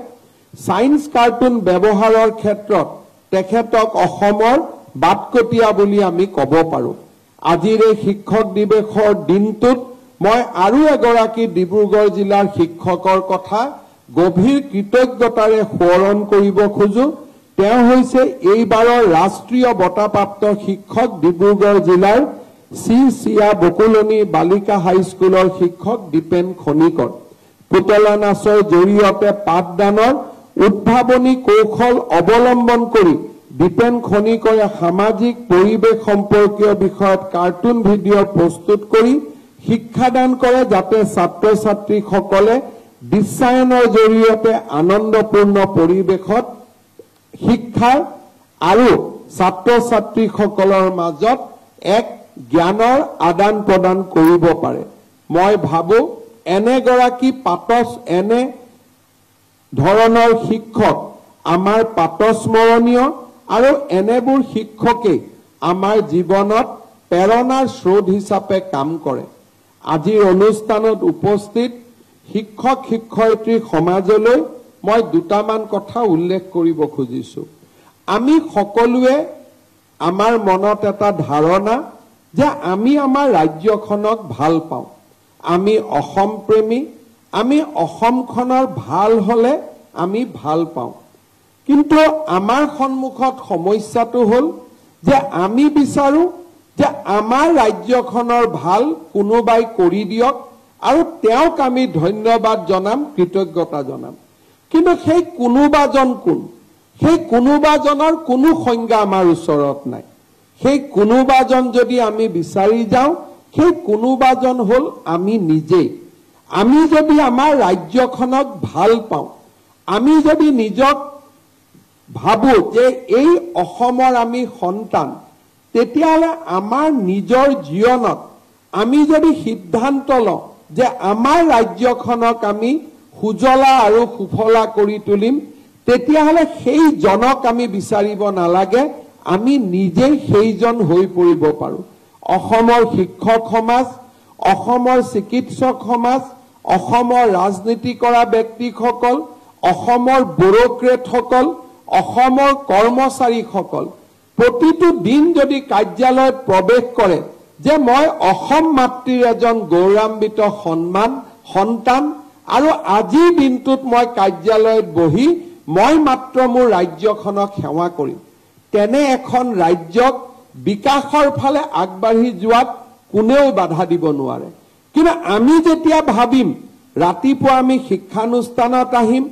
সায়েন্স কাৰ্টুন ব্যৱহাৰৰ ক্ষেত্ৰত তেখেতক অসমৰ বাটকটীয়া বুলি আমি ক'ব পাৰোঁ। আজিৰ এই শিক্ষক দিৱসৰ দিনটোত মই আৰু এগৰাকী ডিব্ৰুগড় জিলাৰ শিক্ষকৰ কথা গভীৰ কৃতজ্ঞতাৰে সোঁৱৰণ কৰিব খোজো। তেওঁ হৈছে এইবাৰৰ ৰাষ্ট্ৰীয় বঁটাপ্ৰাপ্ত শিক্ষক ডিব্ৰুগড় জিলাৰ চিয়া বকুলনি বালিকা হাইস্কুলৰ শিক্ষক দীপেন খনিকৰ। পুতলা নাচৰ জৰিয়তে পাঠদানৰ উদ্ভাৱনী কৌশল অৱলম্বন কৰি দীপেন খনিকৰে সামাজিক পৰিৱেশ সম্পৰ্কীয় বিষয়ত কাৰ্টুন ভিডিঅ' প্ৰস্তুত কৰি শিক্ষাদান কৰে, যাতে ছাত্ৰ ছাত্ৰীসকলে বিশ্বায়নৰ জৰিয়তে আনন্দপূৰ্ণ পৰিৱেশত শিক্ষা আৰু ছাত্ৰ ছাত্ৰীসকলৰ মাজত এক জ্ঞানৰ আদান প্ৰদান কৰিব পাৰে। মই ভাবো এনে ধৰণৰ শিক্ষক আমাৰ পাতস্মৰণীয় আৰু এনেবোৰ শিক্ষকে আমাৰ জীৱনত প্ৰেৰণাৰ স্ৰোত হিচাপে কাম কৰে। আজিৰ অনুষ্ঠানত উপস্থিত শিক্ষক শিক্ষয়িত্ৰী সমাজলৈ মই দুটামান কথা উল্লেখ কৰিব খুজিছো। আমি সকলোৱে আমাৰ মনত এটা ধাৰণা যে আমি আমাৰ ৰাজ্যখনক ভাল পাওঁ, আমি অসম প্ৰেমী, আমি অসমখনৰ ভাল হলে আমি ভাল পাওঁ। কিন্তু আমাৰ সন্মুখত সমস্যাটো হ'ল যে আমি বিচাৰো যে আমাৰ ৰাজ্যখনৰ ভাল কোনোবাই কৰি দিয়ক আৰু তেওঁক আমি ধন্যবাদ জনাম, কৃতজ্ঞতা জনাম। কিন্তু সেই কোনোবাজন কোন? সেই কোনোবাজনৰ কোনো সংজ্ঞা আমাৰ ওচৰত নাই। সেই কোনোবাজন যদি আমি বিচাৰি যাওঁ, সেই কোনোবাজন হ'ল আমি নিজেই। আমি যদি আমাৰ ৰাজ্যখনক ভাল পাওঁ, আমি যদি নিজক ভাবো যে এই অসমৰ আমি সন্তান, তেতিয়াহ'লে আমাৰ নিজৰ জীৱনত আমি যদি সিদ্ধান্ত লওঁ যে আমাৰ ৰাজ্যখনক আমি সুজলা আৰু সুফলা কৰি তুলিম, তেতিয়াহ'লে সেই জনক আমি বিচাৰিব নালাগে, আমি নিজেই সেইজন হৈ পৰিব পাৰোঁ। অসমৰ শিক্ষক সমাজ, অসমৰ চিকিৎসক সমাজ, অসমৰ ৰাজনীতি কৰা ব্যক্তিসকল, অসমৰ ব্যুৰক্ৰেটসকল, অসমৰ কৰ্মচাৰীসকল প্ৰতিটো দিন যদি কাৰ্যালয়ত প্ৰৱেশ কৰে যে মই অসম মাতৃৰ এজন গৌৰৱান্বিত সন্তান আৰু আজিৰ দিনটোত মই কাৰ্যালয়ত বহি মই মাত্ৰ মোৰ ৰাজ্যখনক সেৱা কৰিম, তেনে এখন ৰাজ্যক বিকাশৰ ফালে আগবাঢ়ি যোৱাত কোনেও বাধা দিব নোৱাৰে। কিন্তু আমি যেতিয়া ভাবিম ৰাতিপুৱা আমি শিক্ষানুষ্ঠানত আহিম,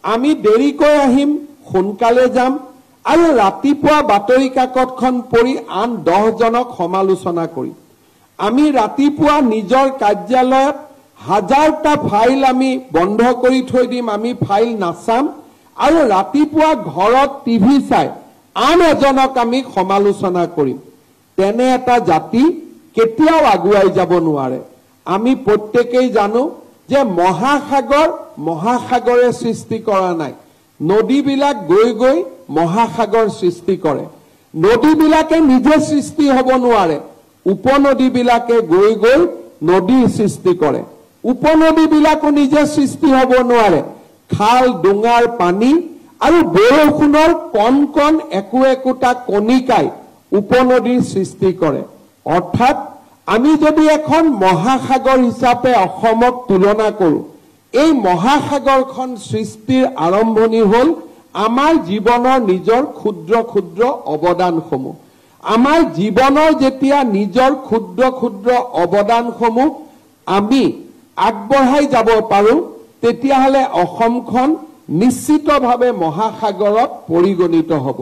আমি দেৰিকৈ আহিম, সোনকালে যাম আৰু ৰাতিপুৱা বাতৰি কাকতখন পঢ়ি আন 10 জনক সমালোচনা কৰিম, আমি ৰাতিপুৱা নিজৰ কাৰ্যালয়ত হাজাৰটা ফাইল আমি বন্ধ কৰি থৈ দিম, আমি ফাইল নাচাম আৰু ৰাতিপুৱা ঘৰত টিভি চাই আন এজনক আমি সমালোচনা কৰিম, তেনে এটা জাতি কেতিয়াও আগুৱাই যাব নোৱাৰে। আমি প্ৰত্যেকেই জানো যে মহাসাগৰে সৃষ্টি কৰা নাই, নদীবিলাক গৈ গৈ মহাসাগৰ সৃষ্টি কৰে। নদীবিলাকে নিজে সৃষ্টি হ'ব নোৱাৰে, উপনদীবিলাকে গৈ গৈ নদীৰ সৃষ্টি কৰে। উপনদীবিলাকো নিজে সৃষ্টি হ'ব নোৱাৰে, খাল ডুঙাৰ পানী আৰু বৰষুণৰ কণ কণ একোটা কণিকাই উপনদীৰ সৃষ্টি কৰে। অৰ্থাৎ আমি যদি এখন মহাসাগৰ হিচাপে অসমক তুলনা কৰোঁ, এই মহাসাগৰখন সৃষ্টিৰ আৰম্ভণি হ'ল আমাৰ জীৱনৰ নিজৰ ক্ষুদ্ৰ ক্ষুদ্ৰ অৱদানসমূহ। আমাৰ জীৱনৰ যেতিয়া নিজৰ ক্ষুদ্ৰ ক্ষুদ্ৰ অৱদানসমূহ আমি আগবঢ়াই যাব পাৰোঁ, তেতিয়াহ'লে অসমখন নিশ্চিতভাৱে মহাসাগৰত পৰিগণিত হ'ব।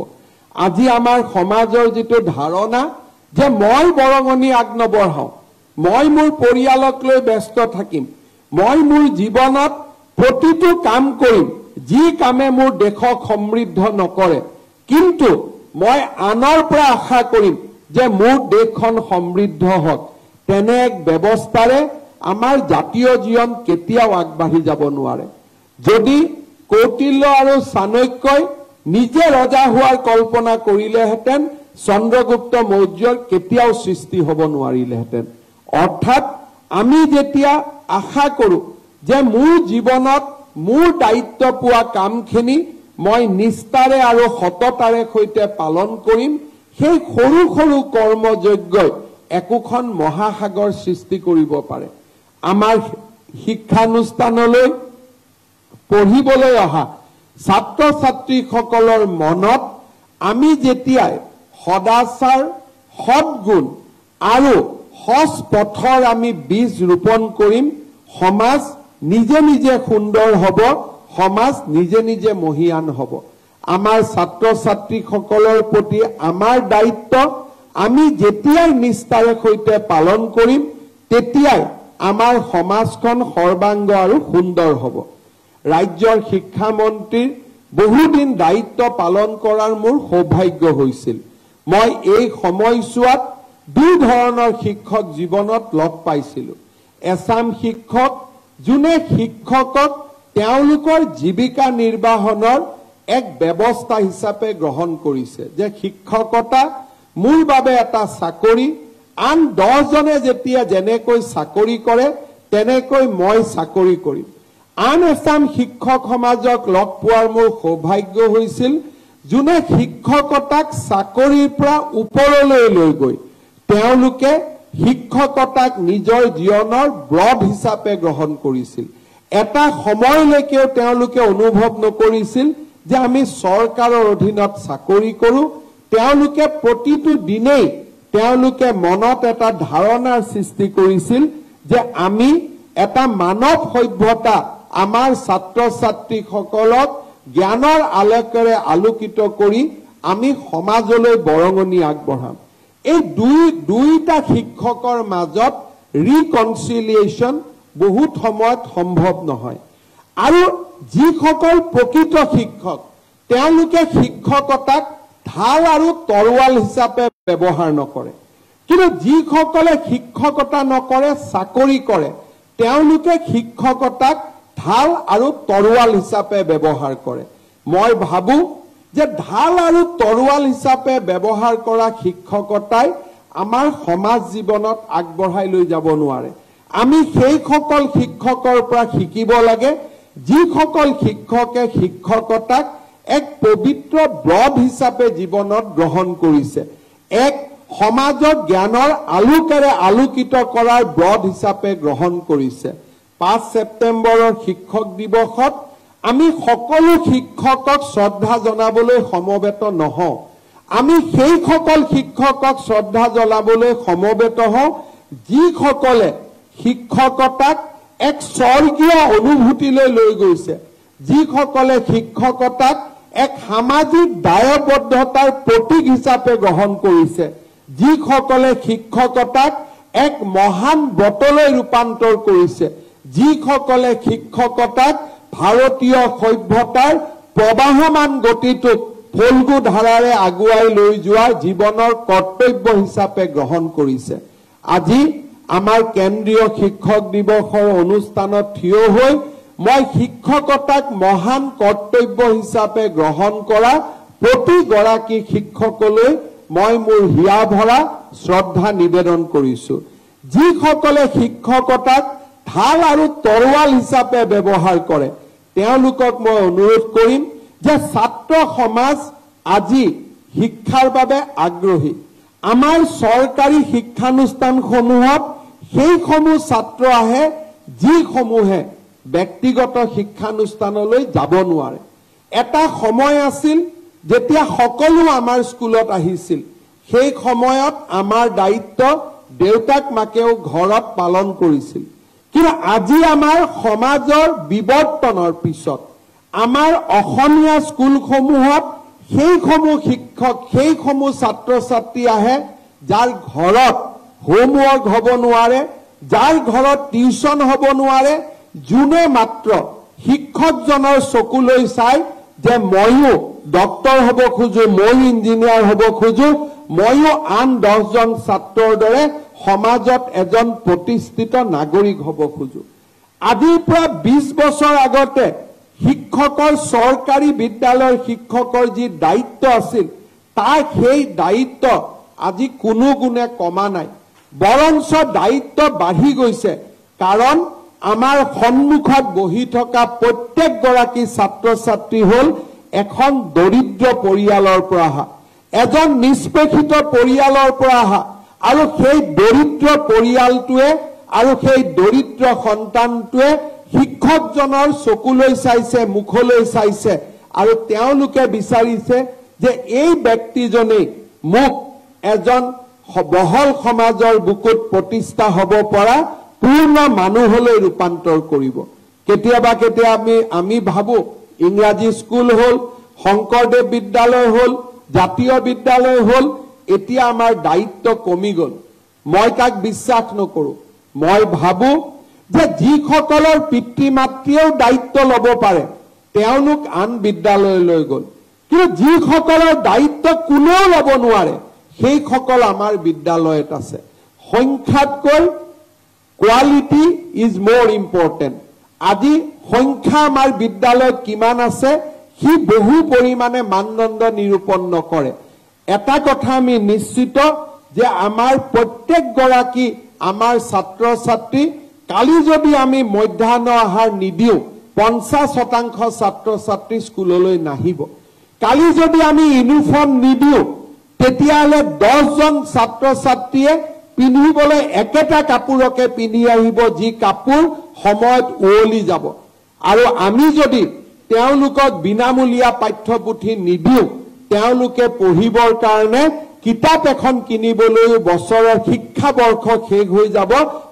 আজি আমাৰ সমাজৰ যিটো ধাৰণা যে মই বৰঙণি আগ নবঢ়াওঁ, মই মোৰ পৰিয়ালক লৈ ব্যস্ত থাকিম, মই মোৰ জীৱনত প্ৰতিটো কাম কৰিম যি কামে মোৰ দেশক সমৃদ্ধ নকৰে, কিন্তু মই আনৰ পৰা আশা কৰিম যে মোৰ দেশখন সমৃদ্ধ হওক, তেনে এক ব্যৱস্থাৰে আমাৰ জাতীয় জীৱন কেতিয়াও আগবাঢ়ি যাব নোৱাৰে। যদি কৌটিল্য আৰু চাণক্যই নিজে ৰজা হোৱাৰ কল্পনা কৰিলেহেঁতেন, চন্দ্ৰগুপ্ত মৌৰ্যৰ কেতিয়াও সৃষ্টি হ'ব নোৱাৰিলেহেঁতেন। অৰ্থাৎ আমি যেতিয়া আশা কৰোঁ যে মোৰ জীৱনত মোৰ দায়িত্ব পোৱা কামখিনি মই নিষ্ঠাৰে আৰু সততাৰে সৈতে পালন কৰিম, সেই সৰু সৰু কৰ্মযজ্ঞই একোখন মহাসাগৰ সৃষ্টি কৰিব পাৰে। আমাৰ শিক্ষানুষ্ঠানলৈ পঢ়িবলৈ অহা ছাত্ৰ ছাত্ৰীসকলৰ মনত আমি যেতিয়াই সদাচাৰ, সৎগুণ আৰু সৎ পথৰ আমি বীজ ৰোপণ কৰিম, সমাজ নিজে নিজে সুন্দৰ হ'ব, সমাজ নিজে নিজে মহীয়ান হ'ব। আমাৰ ছাত্ৰ ছাত্ৰীসকলৰ প্ৰতি আমাৰ দায়িত্ব আমি যেতিয়াই নিষ্ঠাৰে সৈতে পালন কৰিম, তেতিয়াই আমাৰ সমাজখন সৰ্বাংগ আৰু সুন্দৰ হ'ব। ৰাজ্যৰ শিক্ষামন্ত্ৰীৰ বহুদিন দায়িত্ব পালন কৰাৰ মোৰ সৌভাগ্য হৈছিল। মই এই সময়ছোৱাত দুই ধৰণৰ শিক্ষক জীৱনত লগ পাইছিলোঁ। এছাম শিক্ষক যোনে শিক্ষকক তেওঁলোকৰ জীৱিকা নিৰ্বাহনৰ এক ব্যৱস্থা হিচাপে গ্ৰহণ কৰিছে যে শিক্ষকতা মোৰ বাবে এটা চাকৰি, আন 10 জনে যেতিয়া যেনেকৈ চাকৰি কৰে তেনেকৈ মই চাকৰি কৰিম। আন এচাম শিক্ষক সমাজক লগ পোৱাৰ মোৰ সৌভাগ্য হৈছিল, যোনে শিক্ষকতাক চাকৰিৰ পৰা ওপৰলৈ লৈ গৈ তেওঁলোকে শিক্ষকতাক নিজৰ জীৱনৰ ব্ৰড হিচাপে গ্ৰহণ কৰিছিল। এটা সময়লৈকেও তেওঁলোকে অনুভৱ নকৰিছিল যে আমি চৰকাৰৰ অধীনত চাকৰি কৰো। তেওঁলোকে প্ৰতিটো দিনেই তেওঁলোকে মনত এটা ধাৰণাৰ সৃষ্টি কৰিছিল যে আমি এটা মানৱ সভ্যতা আমাৰ ছাত্ৰ ছাত্ৰীসকলক জ্ঞানৰ আলোকেৰে আলোকিত কৰি আমি সমাজলৈ বৰঙণি আগবঢ়াম। এই দুইটা শিক্ষকৰ মাজত ৰিকনচিলিয়েশ্যন বহুত সময়ত সম্ভৱ নহয়। আৰু যিসকল প্ৰকৃত শিক্ষক তেওঁলোকে শিক্ষকতাক ঢাল আৰু তৰোৱাল হিচাপে ব্যৱহাৰ নকৰে, কিন্তু যিসকলে শিক্ষকতা নকৰে চাকৰি কৰে তেওঁলোকে শিক্ষকতাক ঢাল আৰু তৰোৱাল হিচাপে ব্যৱহাৰ কৰে। মই ভাবো যে ঢাল আৰু তৰোৱাল হিচাপে ব্যৱহাৰ কৰা শিক্ষকতাই আমাৰ সমাজ জীৱনত আগবঢ়াই লৈ যাব নোৱাৰে। আমি সেইসকল শিক্ষকৰ পৰা শিকিব লাগে যিসকল শিক্ষকে শিক্ষকতাক এক পবিত্ৰ ব্ৰড হিচাপে জীৱনত গ্ৰহণ কৰিছে, এক সমাজক জ্ঞানৰ আলোকেৰে আলোকিত কৰাৰ ব্ৰড হিচাপে গ্ৰহণ কৰিছে। 5 ছেপ্টেম্বৰৰ শিক্ষক দিৱসত আমি সকলো শিক্ষকক শ্ৰদ্ধা জনাবলৈ সমবেত নহওঁ। আমি সেইসকল শিক্ষকক শ্ৰদ্ধা জনাবলৈ সমবেত হওঁ যিসকলে শিক্ষকতাক এক স্বৰ্গীয় অনুভূতিলৈ লৈ গৈছে, যিসকলে শিক্ষকতাক এক সামাজিক দায়বদ্ধতাৰ প্ৰতীক হিচাপে গ্ৰহণ কৰিছে, যিসকলে শিক্ষকতাক এক মহান ব্ৰতলৈ ৰূপান্তৰ কৰিছে, যিসকলে শিক্ষকতাক ভাৰতীয় সভ্যতাৰ প্ৰবাহমান গতিটোক ফল্গু ধাৰাৰে আগুৱাই লৈ যোৱাৰ জীৱনৰ কৰ্তব্য হিচাপে গ্ৰহণ কৰিছে। আজি আমাৰ কেন্দ্ৰীয় শিক্ষক দিৱসৰ অনুষ্ঠানত থিয় হৈ মই শিক্ষকতাক মহান কৰ্তব্য হিচাপে গ্ৰহণ কৰা প্ৰতিগৰাকী শিক্ষকলৈ মই মোৰ হিয়া ভৰা শ্ৰদ্ধা নিবেদন কৰিছো। যিসকলে শিক্ষকতাক ঢাল আৰু তৰোৱাল হিচাপে ব্যৱহাৰ কৰে তেওঁলোকক মই অনুৰোধ কৰিম যে ছাত্ৰ সমাজ আজি শিক্ষাৰ বাবে আগ্ৰহী। আমাৰ চৰকাৰী শিক্ষানুষ্ঠানসমূহত সেইসমূহ ছাত্ৰ আহে যিসমূহে ব্যক্তিগত শিক্ষানুষ্ঠানলৈ যাব নোৱাৰে। এটা সময় আছিল যেতিয়া সকলো আমাৰ স্কুলত আহিছিল, সেই সময়ত আমাৰ দায়িত্ব দেউতাক মাকেও ঘৰত পালন কৰিছিল। কিন্তু আজি আমাৰ সমাজৰ বিৱৰ্তনৰ পিছত আমাৰ অসমীয়া স্কুলসমূহত সেইসমূহ শিক্ষক সেইসমূহ ছাত্ৰ ছাত্ৰী আহে যাৰ ঘৰত হোমৱৰ্ক হ'ব নোৱাৰে, যাৰ ঘৰত টিউচন হ'ব নোৱাৰে, যোনে মাত্ৰ শিক্ষকজনৰ চকুলৈ চাই যে ময়ো ডক্তৰ হ'ব খোজো, ময়ো ইঞ্জিনিয়াৰ হ'ব খোজো, ময়ো আন 10 জন ছাত্ৰৰ দৰে সমাজত এজন প্ৰতিষ্ঠিত নাগৰিক হ'ব খোজো। আজিৰ পৰা 20 বছৰ আগতে শিক্ষকৰ চৰকাৰী বিদ্যালয়ৰ শিক্ষকৰ যি দায়িত্ব আছিল তাৰ সেই দায়িত্ব আজি কোনো গুণে কমা নাই, বৰঞ্চ দায়িত্ব বাঢ়ি গৈছে। কাৰণ আমাৰ সন্মুখত বহি থকা প্ৰত্যেকগৰাকী ছাত্ৰ ছাত্ৰী হ'ল এখন দৰিদ্ৰ পৰিয়ালৰ পৰা অহা, এজন নিষ্পেষিত পৰিয়ালৰ পৰা অহা, আৰু সেই দৰিদ্ৰ পৰিয়ালটোৱে আৰু সেই দৰিদ্ৰ সন্তানটোৱে শিক্ষকজনৰ চকুলৈ চাইছে, মুখলৈ চাইছে, আৰু তেওঁলোকে বিচাৰিছে যে এই ব্যক্তিজনেই মোক এজন বহল সমাজৰ বুকুত প্ৰতিষ্ঠা হ'ব পৰা পূৰ্ণ মানুহলৈ ৰূপান্তৰ কৰিব। কেতিয়াবা আমি ভাবো ইংৰাজী স্কুল হ'ল, শংকৰদেৱ বিদ্যালয় হ'ল, জাতীয় বিদ্যালয় হ'ল, এতিয়া আমাৰ দায়িত্ব কমি গ'ল। মই তাক বিশ্বাস নকৰো। মই ভাবো যে যিসকলৰ পিতৃ মাতৃয়েও দায়িত্ব ল'ব পাৰে তেওঁলোক আন বিদ্যালয়লৈ গ'ল, কিন্তু যিসকলৰ দায়িত্ব কোনেও ল'ব নোৱাৰে সেইসকল আমাৰ বিদ্যালয়ত আছে। সংখ্যাতকৈ কোৱালিটি ইজ মোৰ ইম্পৰ্টেণ্ট। আজি সংখ্যা আমাৰ বিদ্যালয়ত কিমান আছে সি বহু পৰিমাণে মানদণ্ড নিৰূপণ নকৰে এটা কথা আমি নিশ্চিত যে আমাৰ প্ৰত্যেকগৰাকী আমাৰ ছাত্ৰ ছাত্ৰী কালি যদি আমি মধ্যাহ্ন আহাৰ নিদিও 50% ছাত্ৰ ছাত্ৰী স্কুললৈ নাহিব কালি যদি আমি ইউনিফৰ্ম নিদিও তেতিয়াহলে 10 জন ছাত্ৰ ছাত্ৰীয়ে পিন্ধিবলৈ একেটা কাপোৰকে পিন্ধি আহিব যি কাপোৰ সময়ত ওলি যাব আৰু আমি যদি তেওঁলোকক বিনামূলীয়া পাঠ্যপুথি নিদিও তেওঁলোকে পঢ়িবৰ কাৰণে কিতাপ এখন কিনিবলৈ বছৰৰ শিক্ষা বৰ্ষ শেষ হৈ যাব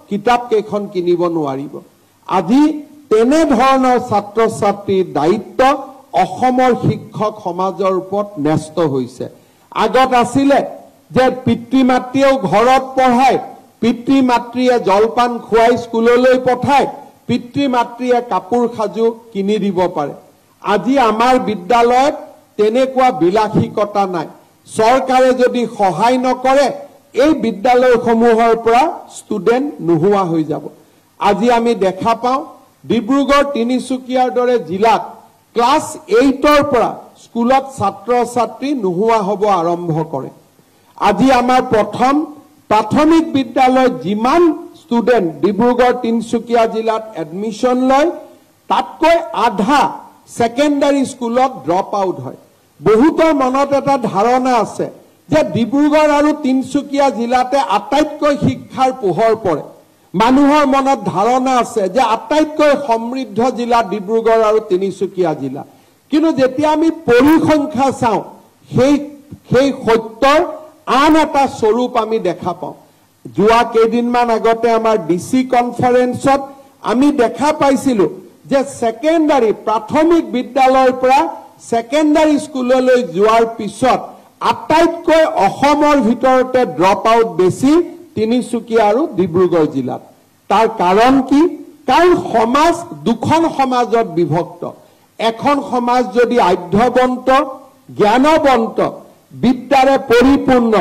কিতাপ কেখন কিনিব নোৱাৰিব আজি তেনে ধৰণৰ ছাত্ৰ ছাত্ৰীৰ দায়িত্ব অসমৰ শিক্ষক সমাজৰ ওপৰত ন্যস্ত হৈছে আগত আছিলে যে পিতৃ মাতৃয়েও ঘৰত পঢ়ায় পিতৃ মাতৃয়ে জলপান খুৱাই স্কুললৈ পঠায় পিতৃ মাতৃয়ে কাপোৰ খাজু কিনি দিব পাৰে আজি আমাৰ বিদ্যালয়ত তেনেকুৱা বিলাসিকতা নাই চৰকাৰে যদি সহায় নকৰে এই বিদ্যালয়সমূহৰ পৰা ষ্টুডেন্ট নোহোৱা হৈ যাব আজি আমি দেখা পাওঁ ডিব্ৰুগড় তিনিচুকীয়াৰ দৰে জিলাত ক্লাছ 8ৰ পৰা স্কুলত ছাত্ৰ ছাত্ৰী নোহোৱা হ'ব আৰম্ভ কৰে আজি আমাৰ প্ৰথম প্ৰাথমিক বিদ্যালয়ত যিমান ষ্টুডেন্ট ডিব্ৰুগড় তিনিচুকীয়া জিলাত এডমিশন লয় তাতকৈ আধা সেকেন্ডাৰী স্কুলত ড্ৰপ আউট হয় বহুতৰ মনত এটা ধাৰণা আছে যে ডিব্ৰুগড় আৰু তিনিচুকীয়া জিলাতে আটাইতকৈ শিক্ষাৰ পোহৰ পৰে মানুহৰ মনত ধাৰণা আছে যে আটাইতকৈ সমৃদ্ধ জিলা ডিব্ৰুগড় আৰু তিনিচুকীয়া জিলা কিন্তু যেতিয়া আমি পৰিসংখ্যা চাওঁ সেই সত্যৰ আন এটা স্বৰূপ আমি দেখা পাওঁ যোৱা কেইদিনমান আগতে আমাৰ ডিসি কনফাৰেন্সত আমি দেখা পাইছিলো যে সেকেন্ডাৰী প্ৰাথমিক বিদ্যালয়ৰ পৰা সেকেন্ডাৰী স্কুললৈ যোৱাৰ পিছত আটাইতকৈ অসমৰ ভিতৰতে ড্ৰপ আউট বেছি তিনিচুকীয়া আৰু ডিব্ৰুগড় জিলাত তাৰ কাৰণ কি কাৰণ সমাজ দুখন সমাজত বিভক্ত এখন সমাজ যদি আধ্যবন্ত জ্ঞানবন্ত বিদ্যাৰে পৰিপূৰ্ণ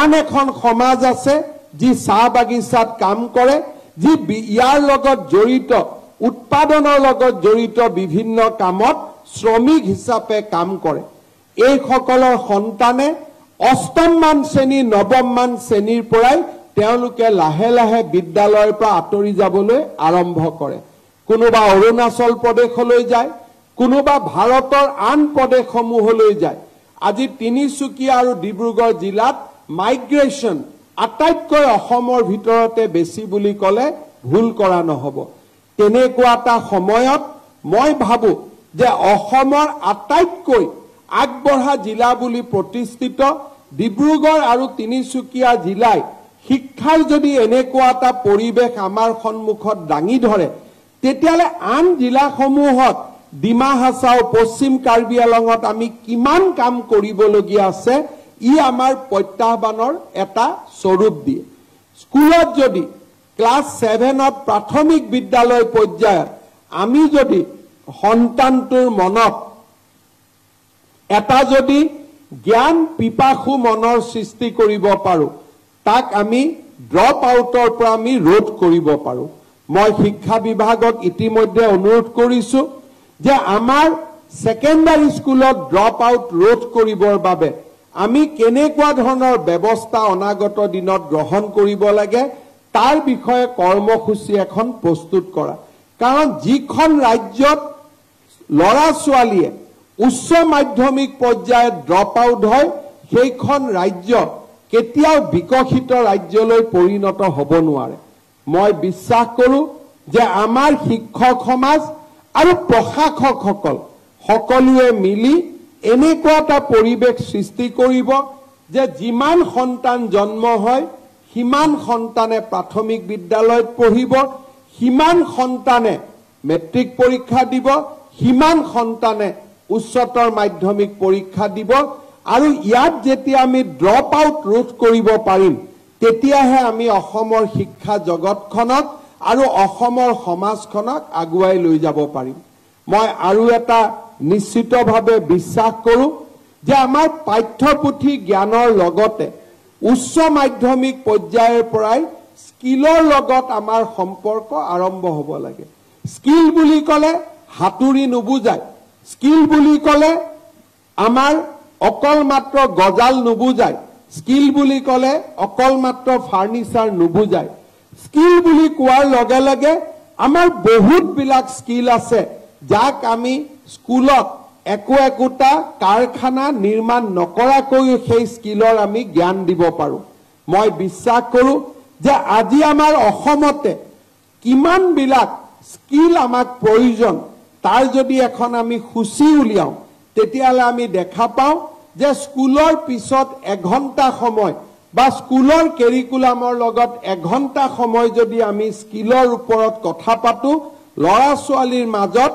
আন এখন সমাজ আছে যি চাহ বাগিচাত কাম কৰে যি ইয়াৰ লগত জড়িত উৎপাদনৰ লগত জড়িত বিভিন্ন কামত শ্ৰমিক হিচাপে কাম কৰে এই সকলৰ সন্তানে অষ্টম মান শ্ৰেণী নৱম মান শ্ৰেণীৰ পৰাই তেওঁলোকে লাহে লাহে বিদ্যালয়ৰ পৰা আঁতৰি যাবলৈ আৰম্ভ কৰে কোনোবা অৰুণাচল প্ৰদেশলৈ যায় কোনোবা ভাৰতৰ আন প্ৰদেশসমূহলৈ যায় আজি তিনিচুকীয়া আৰু ডিব্ৰুগড় জিলাত মাইগ্ৰেশ্যন আটাইতকৈ অসমৰ ভিতৰতে বেছি বুলি ক'লে ভুল কৰা নহব তেনেকুৱা এটা সময়ত মই ভাবো যে অসমৰ আটাইতকৈ আগবঢ়া জিলা বুলি প্ৰতিষ্ঠিত ডিব্ৰুগড় আৰু তিনিচুকীয়া জিলাই শিক্ষাৰ যদি এনেকুৱা এটা পৰিবেশ আমাৰ সন্মুখত দাঙি ধৰে তেতিয়ালে আন জিলাসমূহত ডিমা হাছাও পশ্চিম কাৰ্বি আলঙত আমি কিমান কাম কৰিবলগীয়া আছে ই আমাৰ প্ৰত্যাহ্বানৰ এটা স্বৰূপ দিয়ে স্কুলত যদি ক্লাছ 7ত প্ৰাথমিক বিদ্যালয় পৰ্যায়ত আমি যদি সন্তানটোৰ মনত এটা যদি জ্ঞান পিপাসু মনৰ সৃষ্টি কৰিব পাৰো তাক আমি ড্ৰপ আউটৰ পৰা আমি ৰোধ কৰিব পাৰো মই শিক্ষা বিভাগক ইতিমধ্যে অনুৰোধ কৰিছো যে আমাৰ সেকেন্ডাৰী স্কুলত ড্ৰপ আউট ৰোধ কৰিবৰ বাবে আমি কেনেকুৱা ধৰণৰ ব্যৱস্থা অনাগত দিনত গ্ৰহণ কৰিব লাগে তাৰ বিষয়ে কৰ্মসূচী এখন প্ৰস্তুত কৰা কাৰণ যিখন ৰাজ্যত লৰা ছোৱালীয়ে উচ্চ মাধ্যমিক পৰ্যায়ত ড্ৰপ আউট হয় সেইখন ৰাজ্য কেতিয়াও বিকশিত ৰাজ্যলৈ পৰিণত হ'ব নোৱাৰে মই বিশ্বাস কৰো যে আমাৰ শিক্ষক সমাজ আৰু প্ৰশাসকসকল সকলোৱে মিলি এনেকুৱা এটা পৰিবেশ সৃষ্টি কৰিব যে যিমান সন্তান জন্ম হয় সিমান সন্তানে প্ৰাথমিক বিদ্যালয়ত পঢ়িব সিমান সন্তানে মেট্ৰিক পৰীক্ষা দিব সিমান সন্তানে উচ্চতৰ মাধ্যমিক পৰীক্ষা দিব আৰু ইয়াত যেতিয়া আমি ড্ৰপ আউট ৰোধ কৰিব পাৰিম তেতিয়াহে আমি অসমৰ শিক্ষা জগতখনক আৰু অসমৰ সমাজখনক আগুৱাই লৈ যাব পাৰিম মই আৰু এটা নিশ্চিতভাৱে বিশ্বাস কৰো যে আমাৰ পাঠ্যপুথি জ্ঞানৰ লগতে উচ্চ মাধ্যমিক পৰ্যায়ৰ পৰাই স্কিলৰ লগত আমাৰ সম্পৰ্ক আৰম্ভ হ'ব লাগে স্কিল বুলি ক'লে হাতুৰি নুবুজায় স্কিল বুলি ক'লে আমাৰ অকল মাত্ৰ গজাল নুবুজায়, স্কিল বুলি ক'লে অকল মাত্ৰ ফাৰ্নিচাৰ নুবুজায়। স্কিল বুলি কোৱাৰ লগে লগে আমাৰ বহুতবিলাক স্কিল আছে যাক আমি স্কুলত একোটা কাৰখানা নিৰ্মাণ নকৰাকৈও সেই স্কিলৰ আমি জ্ঞান দিব পাৰোঁ। মই বিশ্বাস কৰোঁ যে আজি আমাৰ অসমতে কিমানবিলাক স্কিল আমাক প্ৰয়োজন তাৰ যদি এখন আমি সূচী উলিয়াওঁ তেতিয়াহ'লে আমি দেখা পাওঁ যে স্কুলৰ পিছত এঘণ্টা সময় বা স্কুলৰ কেৰিকুলামৰ লগত এঘণ্টা সময় যদি আমি স্কিলৰ ওপৰত কথা পাতোঁ ল'ৰা ছোৱালীৰ মাজত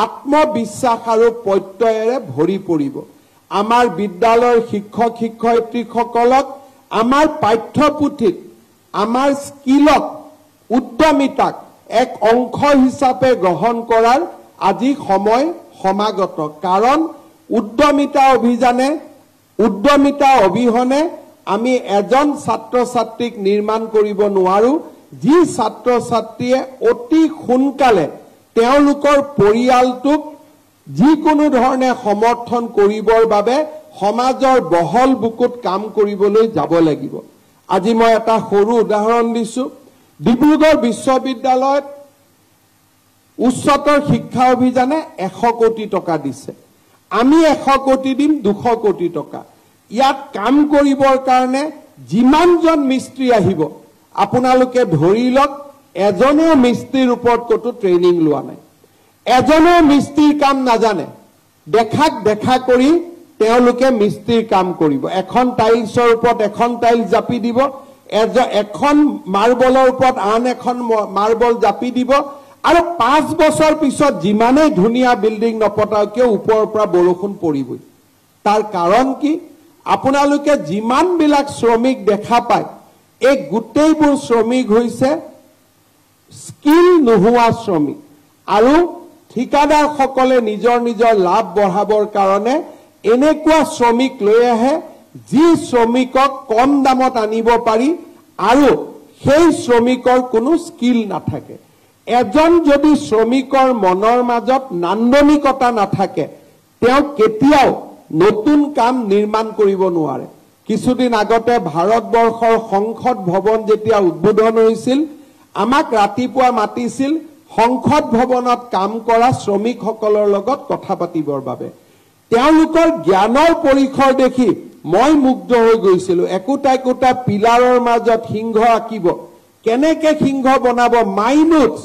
আত্মবিশ্বাস আৰু প্ৰত্যয়েৰে ভৰি পৰিব। আমাৰ বিদ্যালয়ৰ শিক্ষক শিক্ষয়িত্ৰীসকলক আমাৰ পাঠ্যপুথিত আমাৰ স্কিলক উদ্যমিতাক এক অংশ হিচাপে গ্ৰহণ কৰাৰ আজি সময় সমাগত। কাৰণ উদ্যমিতা অবিহনে আমি এজন ছাত্ৰ ছাত্ৰীক নিৰ্মাণ কৰিব নোৱাৰোঁ যি ছাত্ৰ ছাত্ৰীয়ে অতি সোনকালে তেওঁলোকৰ পৰিয়ালটোক যিকোনো ধৰণে সমৰ্থন কৰিবৰ বাবে সমাজৰ বহল বুকুত কাম কৰিবলৈ যাব লাগিব। আজি মই এটা সৰু উদাহৰণ দিছোঁ। ডিব্ৰুগড় বিশ্ববিদ্যালয়ত উচ্চতৰ শিক্ষা অভিযানে 100 কোটি টকা দিছে। আমি 100 কোটি দিম, 200 কোটি টকা। ইয়াত কাম কৰিবৰ কাৰণে যিমানজন মিস্ত্ৰী আহিব আপোনালোকে ধৰি লওক এজনেও মিস্ত্ৰীৰ ওপৰত কতো ট্ৰেইনিং লোৱা নাই, এজনেও মিস্ত্ৰীৰ কাম নাজানে, দেখা কৰি তেওঁলোকে মিস্ত্ৰীৰ কাম কৰিব। এখন টাইলছৰ ওপৰত এখন টাইলছ জাপি দিব, এখন মাৰ্বলৰ ওপৰত আন এখন মাৰ্বল জাপি দিব আৰু 5 বছৰ পিছত যিমানেই ধুনীয়া বিল্ডিং নপতাও কিয় ওপৰৰ পৰা বৰষুণ পৰিবই। তাৰ কাৰণ কি? আপোনালোকে যিমানবিলাক শ্ৰমিক দেখা পায় এই গোটেইবোৰ শ্ৰমিক হৈছে স্কিল নোহোৱা শ্ৰমিক আৰু ঠিকাদাৰসকলে নিজৰ লাভ বঢ়াবৰ কাৰণে এনেকুৱা শ্ৰমিক লৈ আহে যি শ্ৰমিকক কম দামত আনিব পাৰি আৰু সেই শ্ৰমিকৰ কোনো স্কিল নাথাকে। এজন যদি শ্ৰমিকৰ মনৰ মাজত নান্দনিকতা নাথাকে তেওঁ কেতিয়াও নতুন কাম নিৰ্মাণ কৰিব নোৱাৰে। কিছুদিন আগতে ভাৰতবৰ্ষৰ সংসদ ভৱন যেতিয়া উদ্বোধন হৈছিল আমাক ৰাতিপুৱা মাতিছিল সংসদ ভৱনত কাম কৰা শ্ৰমিকসকলৰ লগত কথা পাতিবৰ বাবে। তেওঁলোকৰ জ্ঞানৰ পৰিসৰ দেখি মই মুগ্ধ হৈ গৈছিলোঁ। একোটা পিলাৰৰ মাজত সিংহ আঁকিব, কেনেকে সিংহ বনাব, মাইনুটছ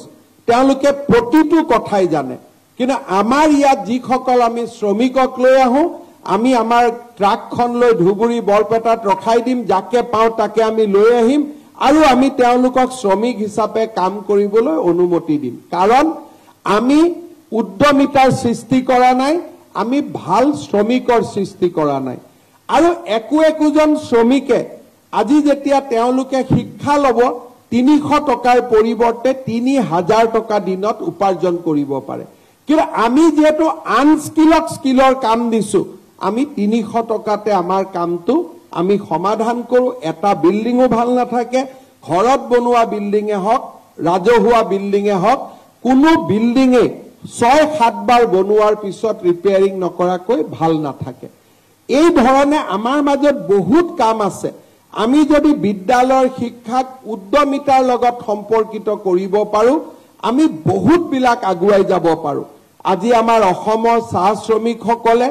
তেওঁলোকে প্ৰতিটো কথাই জানে। কিন্তু আমাৰ ইয়াত যিসকল আমি শ্ৰমিকক লৈ আহোঁ আমি আমাৰ ট্ৰাকখন লৈ ধুবুৰী বৰপেটাত ৰখাই দিম, যাকে পাওঁ তাকে আমি লৈ আহিম আৰু আমি তেওঁলোকক শ্ৰমিক হিচাপে কাম কৰিবলৈ অনুমতি দিম। কাৰণ আমি উদ্যমিতাৰ সৃষ্টি কৰা নাই, আমি ভাল শ্ৰমিকৰ সৃষ্টি কৰা নাই। আৰু একোজন শ্ৰমিকে আজি যেতিয়া তেওঁলোকে শিক্ষা ল'ব 300 টকাৰ পৰিৱৰ্তে 3000 টকা দিনত উপাৰ্জন কৰিব পাৰে। কিন্তু আমি যেহেতু আনস্কিলক স্কিলৰ কাম দিছোঁ আমি 300 টকাতে আমাৰ কামটো আমি সমাধান কৰোঁ। এটা বিল্ডিঙো ভাল নাথাকে, ঘৰত বনোৱা বিল্ডিঙে হওক ৰাজহুৱা বিল্ডিঙে হওক, কোনো বিল্ডিঙে 6-7 বাৰ বনোৱাৰ পিছত ৰিপেয়াৰিং নকৰাকৈ ভাল নাথাকে। এই ধৰণে আমাৰ মাজত বহুত কাম আছে। আমি যদি বিদ্যালয়ৰ শিক্ষাক উদ্যমিতাৰ লগত সম্পৰ্কিত কৰিব পাৰোঁ আমি বহুতবিলাক আগুৱাই যাব পাৰোঁ। আজি আমাৰ অসমৰ চাহ শ্ৰমিকসকলে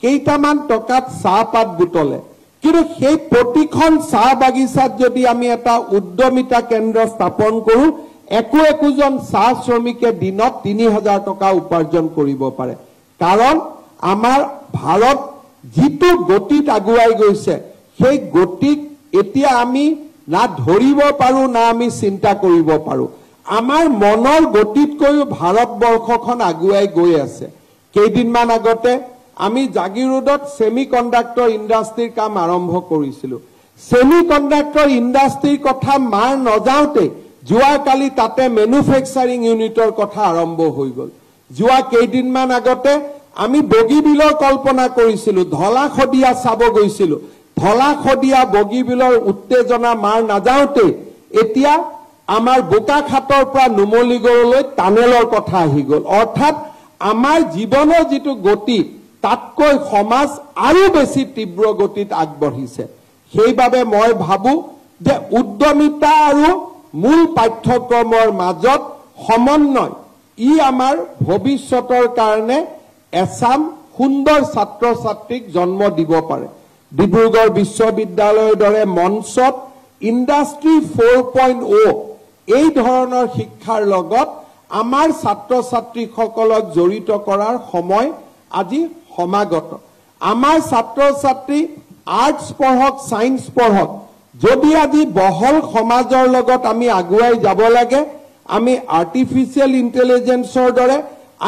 কেইটামান টকাত চাহপাত বুটলে, কিন্তু সেই প্ৰতিখন চাহ বাগিচাত যদি আমি এটা উদ্যমিতা কেন্দ্ৰ স্থাপন কৰোঁ একোজন চাহ শ্ৰমিকে দিনত 3000 টকা উপাৰ্জন কৰিব পাৰে। কাৰণ আমাৰ ভাৰত যিটো গতিত আগুৱাই গৈছে সেই গতিক এতিয়া আমি না ধৰিব পাৰোঁ না আমি চিন্তা কৰিব পাৰোঁ। আমাৰ মনৰ গতিতকৈও ভাৰতবৰ্ষখন আগুৱাই গৈ আছে। কেইদিনমান আগতে আমি জাগিৰোডত সেমি কণ্ডাক্টৰ ইণ্ডাষ্ট্ৰীৰ কাম আৰম্ভ কৰিছিলোঁ। সেমি কণ্ডাক্টৰ ইণ্ডাষ্ট্ৰীৰ কথা মাৰ নযাওঁতে যোৱাকালি তাতে মেনুফেকচাৰিং ইউনিটৰ কথা আৰম্ভ হৈ গ'ল। যোৱা কেইদিনমান আগতে আমি বগীবিলৰ কল্পনা কৰিছিলোঁ, ধলাশদিয়া চাব গৈছিলোঁ। ধলাশদিয়া বগীবিলৰ উত্তেজনা মাৰ নাযাওঁতে এতিয়া আমাৰ বোকাখাতৰ পৰা নুমলীগড়লৈ টানেলৰ কথা আহি গ'ল। অৰ্থাৎ আমাৰ জীৱনৰ যিটো গতি তাতকৈ সমাজ আৰু বেছি তীব্ৰ গতিত আগবাঢ়িছে সেইবাবে মই ভাবো যে উদ্যমিতা আৰু মূল পাঠ্যক্ৰমৰ মাজত সমন্বয় ই আমাৰ ভৱিষ্যতৰ কাৰণে এছাম সুন্দৰ ছাত্ৰ ছাত্ৰীক জন্ম দিব পাৰে ডিব্ৰুগড় বিশ্ববিদ্যালয়ৰ দৰে মঞ্চত ইণ্ডাষ্ট্ৰী 4.0 এই ধৰণৰ শিক্ষাৰ লগত আমাৰ ছাত্ৰ ছাত্ৰীসকলক জড়িত কৰাৰ সময় আজি সমাগত আমাৰ ছাত্ৰ ছাত্ৰী আৰ্টছ পঢ়ক সায়েন্স পঢ়ক যদি আজি বহল সমাজৰ লগত আমি আগুৱাই যাব লাগে আমি আৰ্টিফিচিয়েল ইন্টেলিজেন্সৰ দৰে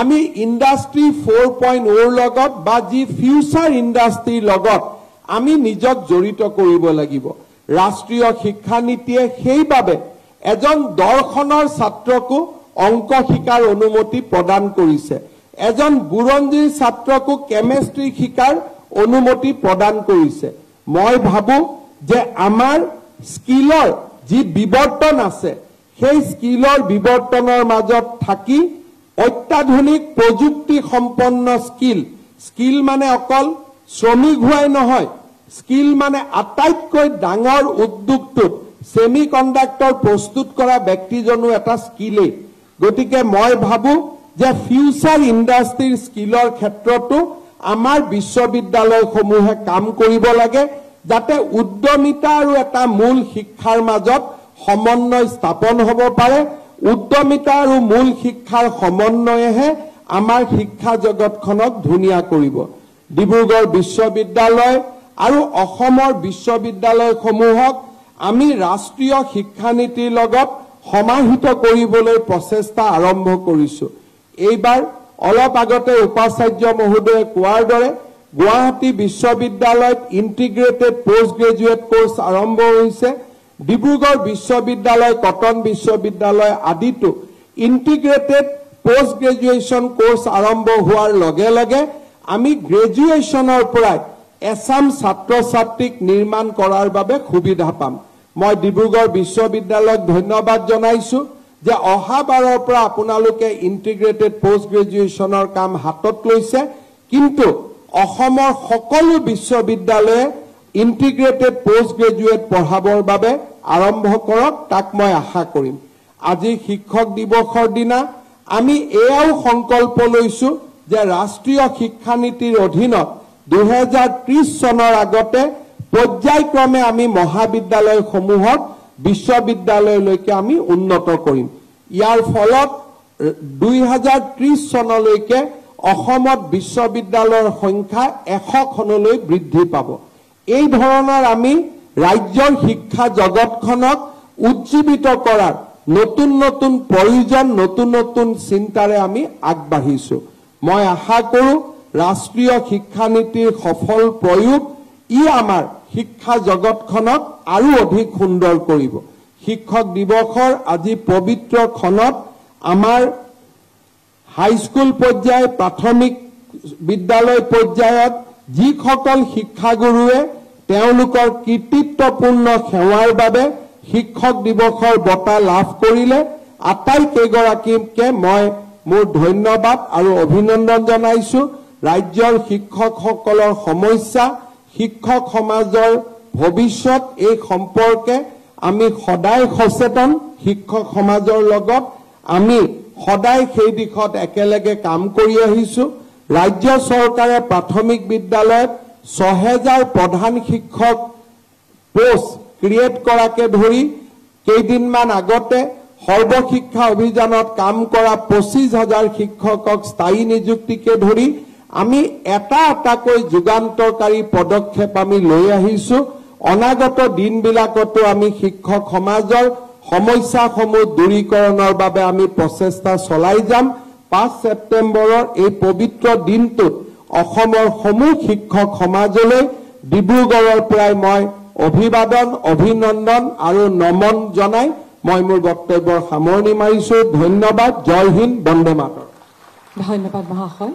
আমি ইণ্ডাষ্ট্ৰী 4.0 লগত বা যি ফিউচাৰ ইণ্ডাষ্ট্ৰীৰ লগত আমি নিজক জড়িত কৰিব লাগিব ৰাষ্ট্ৰীয় শিক্ষা নীতিয়ে সেইবাবে এজন দৰ্শনৰ ছাত্ৰকো অংক শিকাৰ অনুমতি প্ৰদান কৰিছে এজন বুৰঞ্জীৰ ছাত্ৰকো কেমিষ্ট্ৰি শিকাৰ অনুমতি প্ৰদান কৰিছে মই ভাবো যে আমাৰ স্কিলৰ যি বিবৰ্তন আছে সেই স্কিলৰ বিবৰ্তনৰ মাজত থাকি অত্যাধুনিক প্ৰযুক্তি সম্পন্ন স্কিল মানে অকল শ্ৰমিক হোৱাই নহয় স্কিল মানে আটাইতকৈ ডাঙৰ উদ্যোগটোত সেমিকণ্ডাক্টৰ প্ৰস্তুত কৰা ব্যক্তিজনো এটা স্কিলেই গতিকে মই ভাবো যে ফিউচাৰ ইণ্ডাষ্ট্ৰীৰ স্কিলৰ ক্ষেত্ৰতো আমাৰ বিশ্ববিদ্যালয়সমূহে কাম কৰিব লাগে যাতে উদ্যমিতা আৰু এটা মূল শিক্ষাৰ মাজত সমন্বয় স্থাপন হ'ব পাৰে উদ্যমিতা আৰু মূল শিক্ষাৰ সমন্বয়েহে আমাৰ শিক্ষা জগতখনক ধুনীয়া কৰিব ডিব্ৰুগড় বিশ্ববিদ্যালয় আৰু অসমৰ বিশ্ববিদ্যালয়সমূহক আমি ৰাষ্ট্ৰীয় শিক্ষা নীতিৰ লগত সমাহিত কৰিবলৈ প্ৰচেষ্টা আৰম্ভ কৰিছো এইবাৰ অলপ আগতে উপাচাৰ্য মহোদয়ে কোৱাৰ দৰে গুৱাহাটী বিশ্ববিদ্যালয়ত ইন্টিগ্ৰেটেড পোষ্ট গ্ৰেজুৱেট কোৰ্স আৰম্ভ হৈছে ডিব্ৰুগড় বিশ্ববিদ্যালয় কটন বিশ্ববিদ্যালয় আদিতো ইন্টিগ্ৰেটেড পোষ্ট গ্ৰেজুৱেশ্যন কোৰ্স আৰম্ভ হোৱাৰ লগে লগে আমি গ্ৰেজুৱেশ্যনৰ পৰাই এছাম ছাত্ৰ ছাত্ৰীক নিৰ্মাণ কৰাৰ বাবে সুবিধা পাম মই ডিব্ৰুগড় বিশ্ববিদ্যালয়ক ধন্যবাদ জনাইছো যে অহা বাৰৰ পৰা আপোনালোকে ইন্টিগ্ৰেটেড পোষ্ট গ্ৰেজুৱেশ্যনৰ কাম হাতত লৈছে কিন্তু অসমৰ সকলো বিশ্ববিদ্যালয়ে ইন্টিগ্ৰেটেড পোষ্ট গ্ৰেজুৱেট পঢ়াবৰ বাবে আৰম্ভ কৰক তাক মই আশা কৰিম আজি শিক্ষক দিৱসৰ দিনা আমি এয়াও সংকল্প লৈছো যে ৰাষ্ট্ৰীয় শিক্ষা নীতিৰ অধীনত 2030 চনৰ আগতে পৰ্যায়ক্ৰমে আমি মহাবিদ্যালয়সমূহক বিশ্ববিদ্যালয়লৈকে আমি উন্নত কৰিম ইয়াৰ ফলত 2030 চনলৈকে অসমত বিশ্ববিদ্যালয়ৰ সংখ্যা 100খনলৈ বৃদ্ধি পাব এই ধৰণৰ আমি ৰাজ্যৰ শিক্ষা জগতখনক উজ্জীৱিত কৰাৰ নতুন নতুন প্ৰয়োজন নতুন নতুন চিন্তাৰে আমি আগবাঢ়িছো মই আশা কৰো ৰাষ্ট্ৰীয় শিক্ষা নীতিৰ সফল প্ৰয়োগ ই আমাৰ শিক্ষা জগতখনক আৰু অধিক সুন্দৰ কৰিব শিক্ষক দিৱসৰ আজি পবিত্ৰ ক্ষণত আমাৰ হাইস্কুল পৰ্যায় প্ৰাথমিক বিদ্যালয় পৰ্যায়ত যিসকল শিক্ষাগুৰুৱে তেওঁলোকৰ কীৰ্তিত্বপূৰ্ণ সেৱাৰ বাবে শিক্ষক দিৱসৰ বঁটা লাভ কৰিলে আটাইকেইগৰাকীকে মই মোৰ ধন্যবাদ আৰু অভিনন্দন জনাইছো ৰাজ্যৰ শিক্ষকসকলৰ সমস্যা শিক্ষক সমাজৰ ভৱিষ্যত এই সম্পৰ্কে আমি সদায় সচেতন শিক্ষক সমাজৰ লগত আমি সদায় সেই দিশত একেলগে কাম কৰি আহিছো ৰাজ্য চৰকাৰে প্ৰাথমিক বিদ্যালয়ত 6000 প্ৰধান শিক্ষক পোষ্ট ক্ৰিয়েট কৰাকে ধৰি কেইদিনমান আগতে সৰ্বশিক্ষা অভিযানত কাম কৰা 25000 শিক্ষকক স্থায়ী নিযুক্তিকে ধৰি আমি এটাকৈ যুগান্তকাৰী পদক্ষেপ আমি লৈ আহিছো অনাগত দিনবিলাকতো আমি শিক্ষক সমাজৰ সমস্যাসমূহ দূৰীকৰণৰ বাবে আমি প্ৰচেষ্টা চলাই যাম 5 ছেপ্টেম্বৰৰ এই পবিত্ৰ দিনটোত অসমৰ সমূহ শিক্ষক সমাজলৈ ডিব্ৰুগড়ৰ পৰাই মই অভিবাদন অভিনন্দন আৰু নমন জনাই মই মোৰ বক্তব্যৰ সামৰণি মাৰিছো ধন্যবাদ জয় হিন্দ বন্দে মাতৰম ধন্যবাদ মহাশয়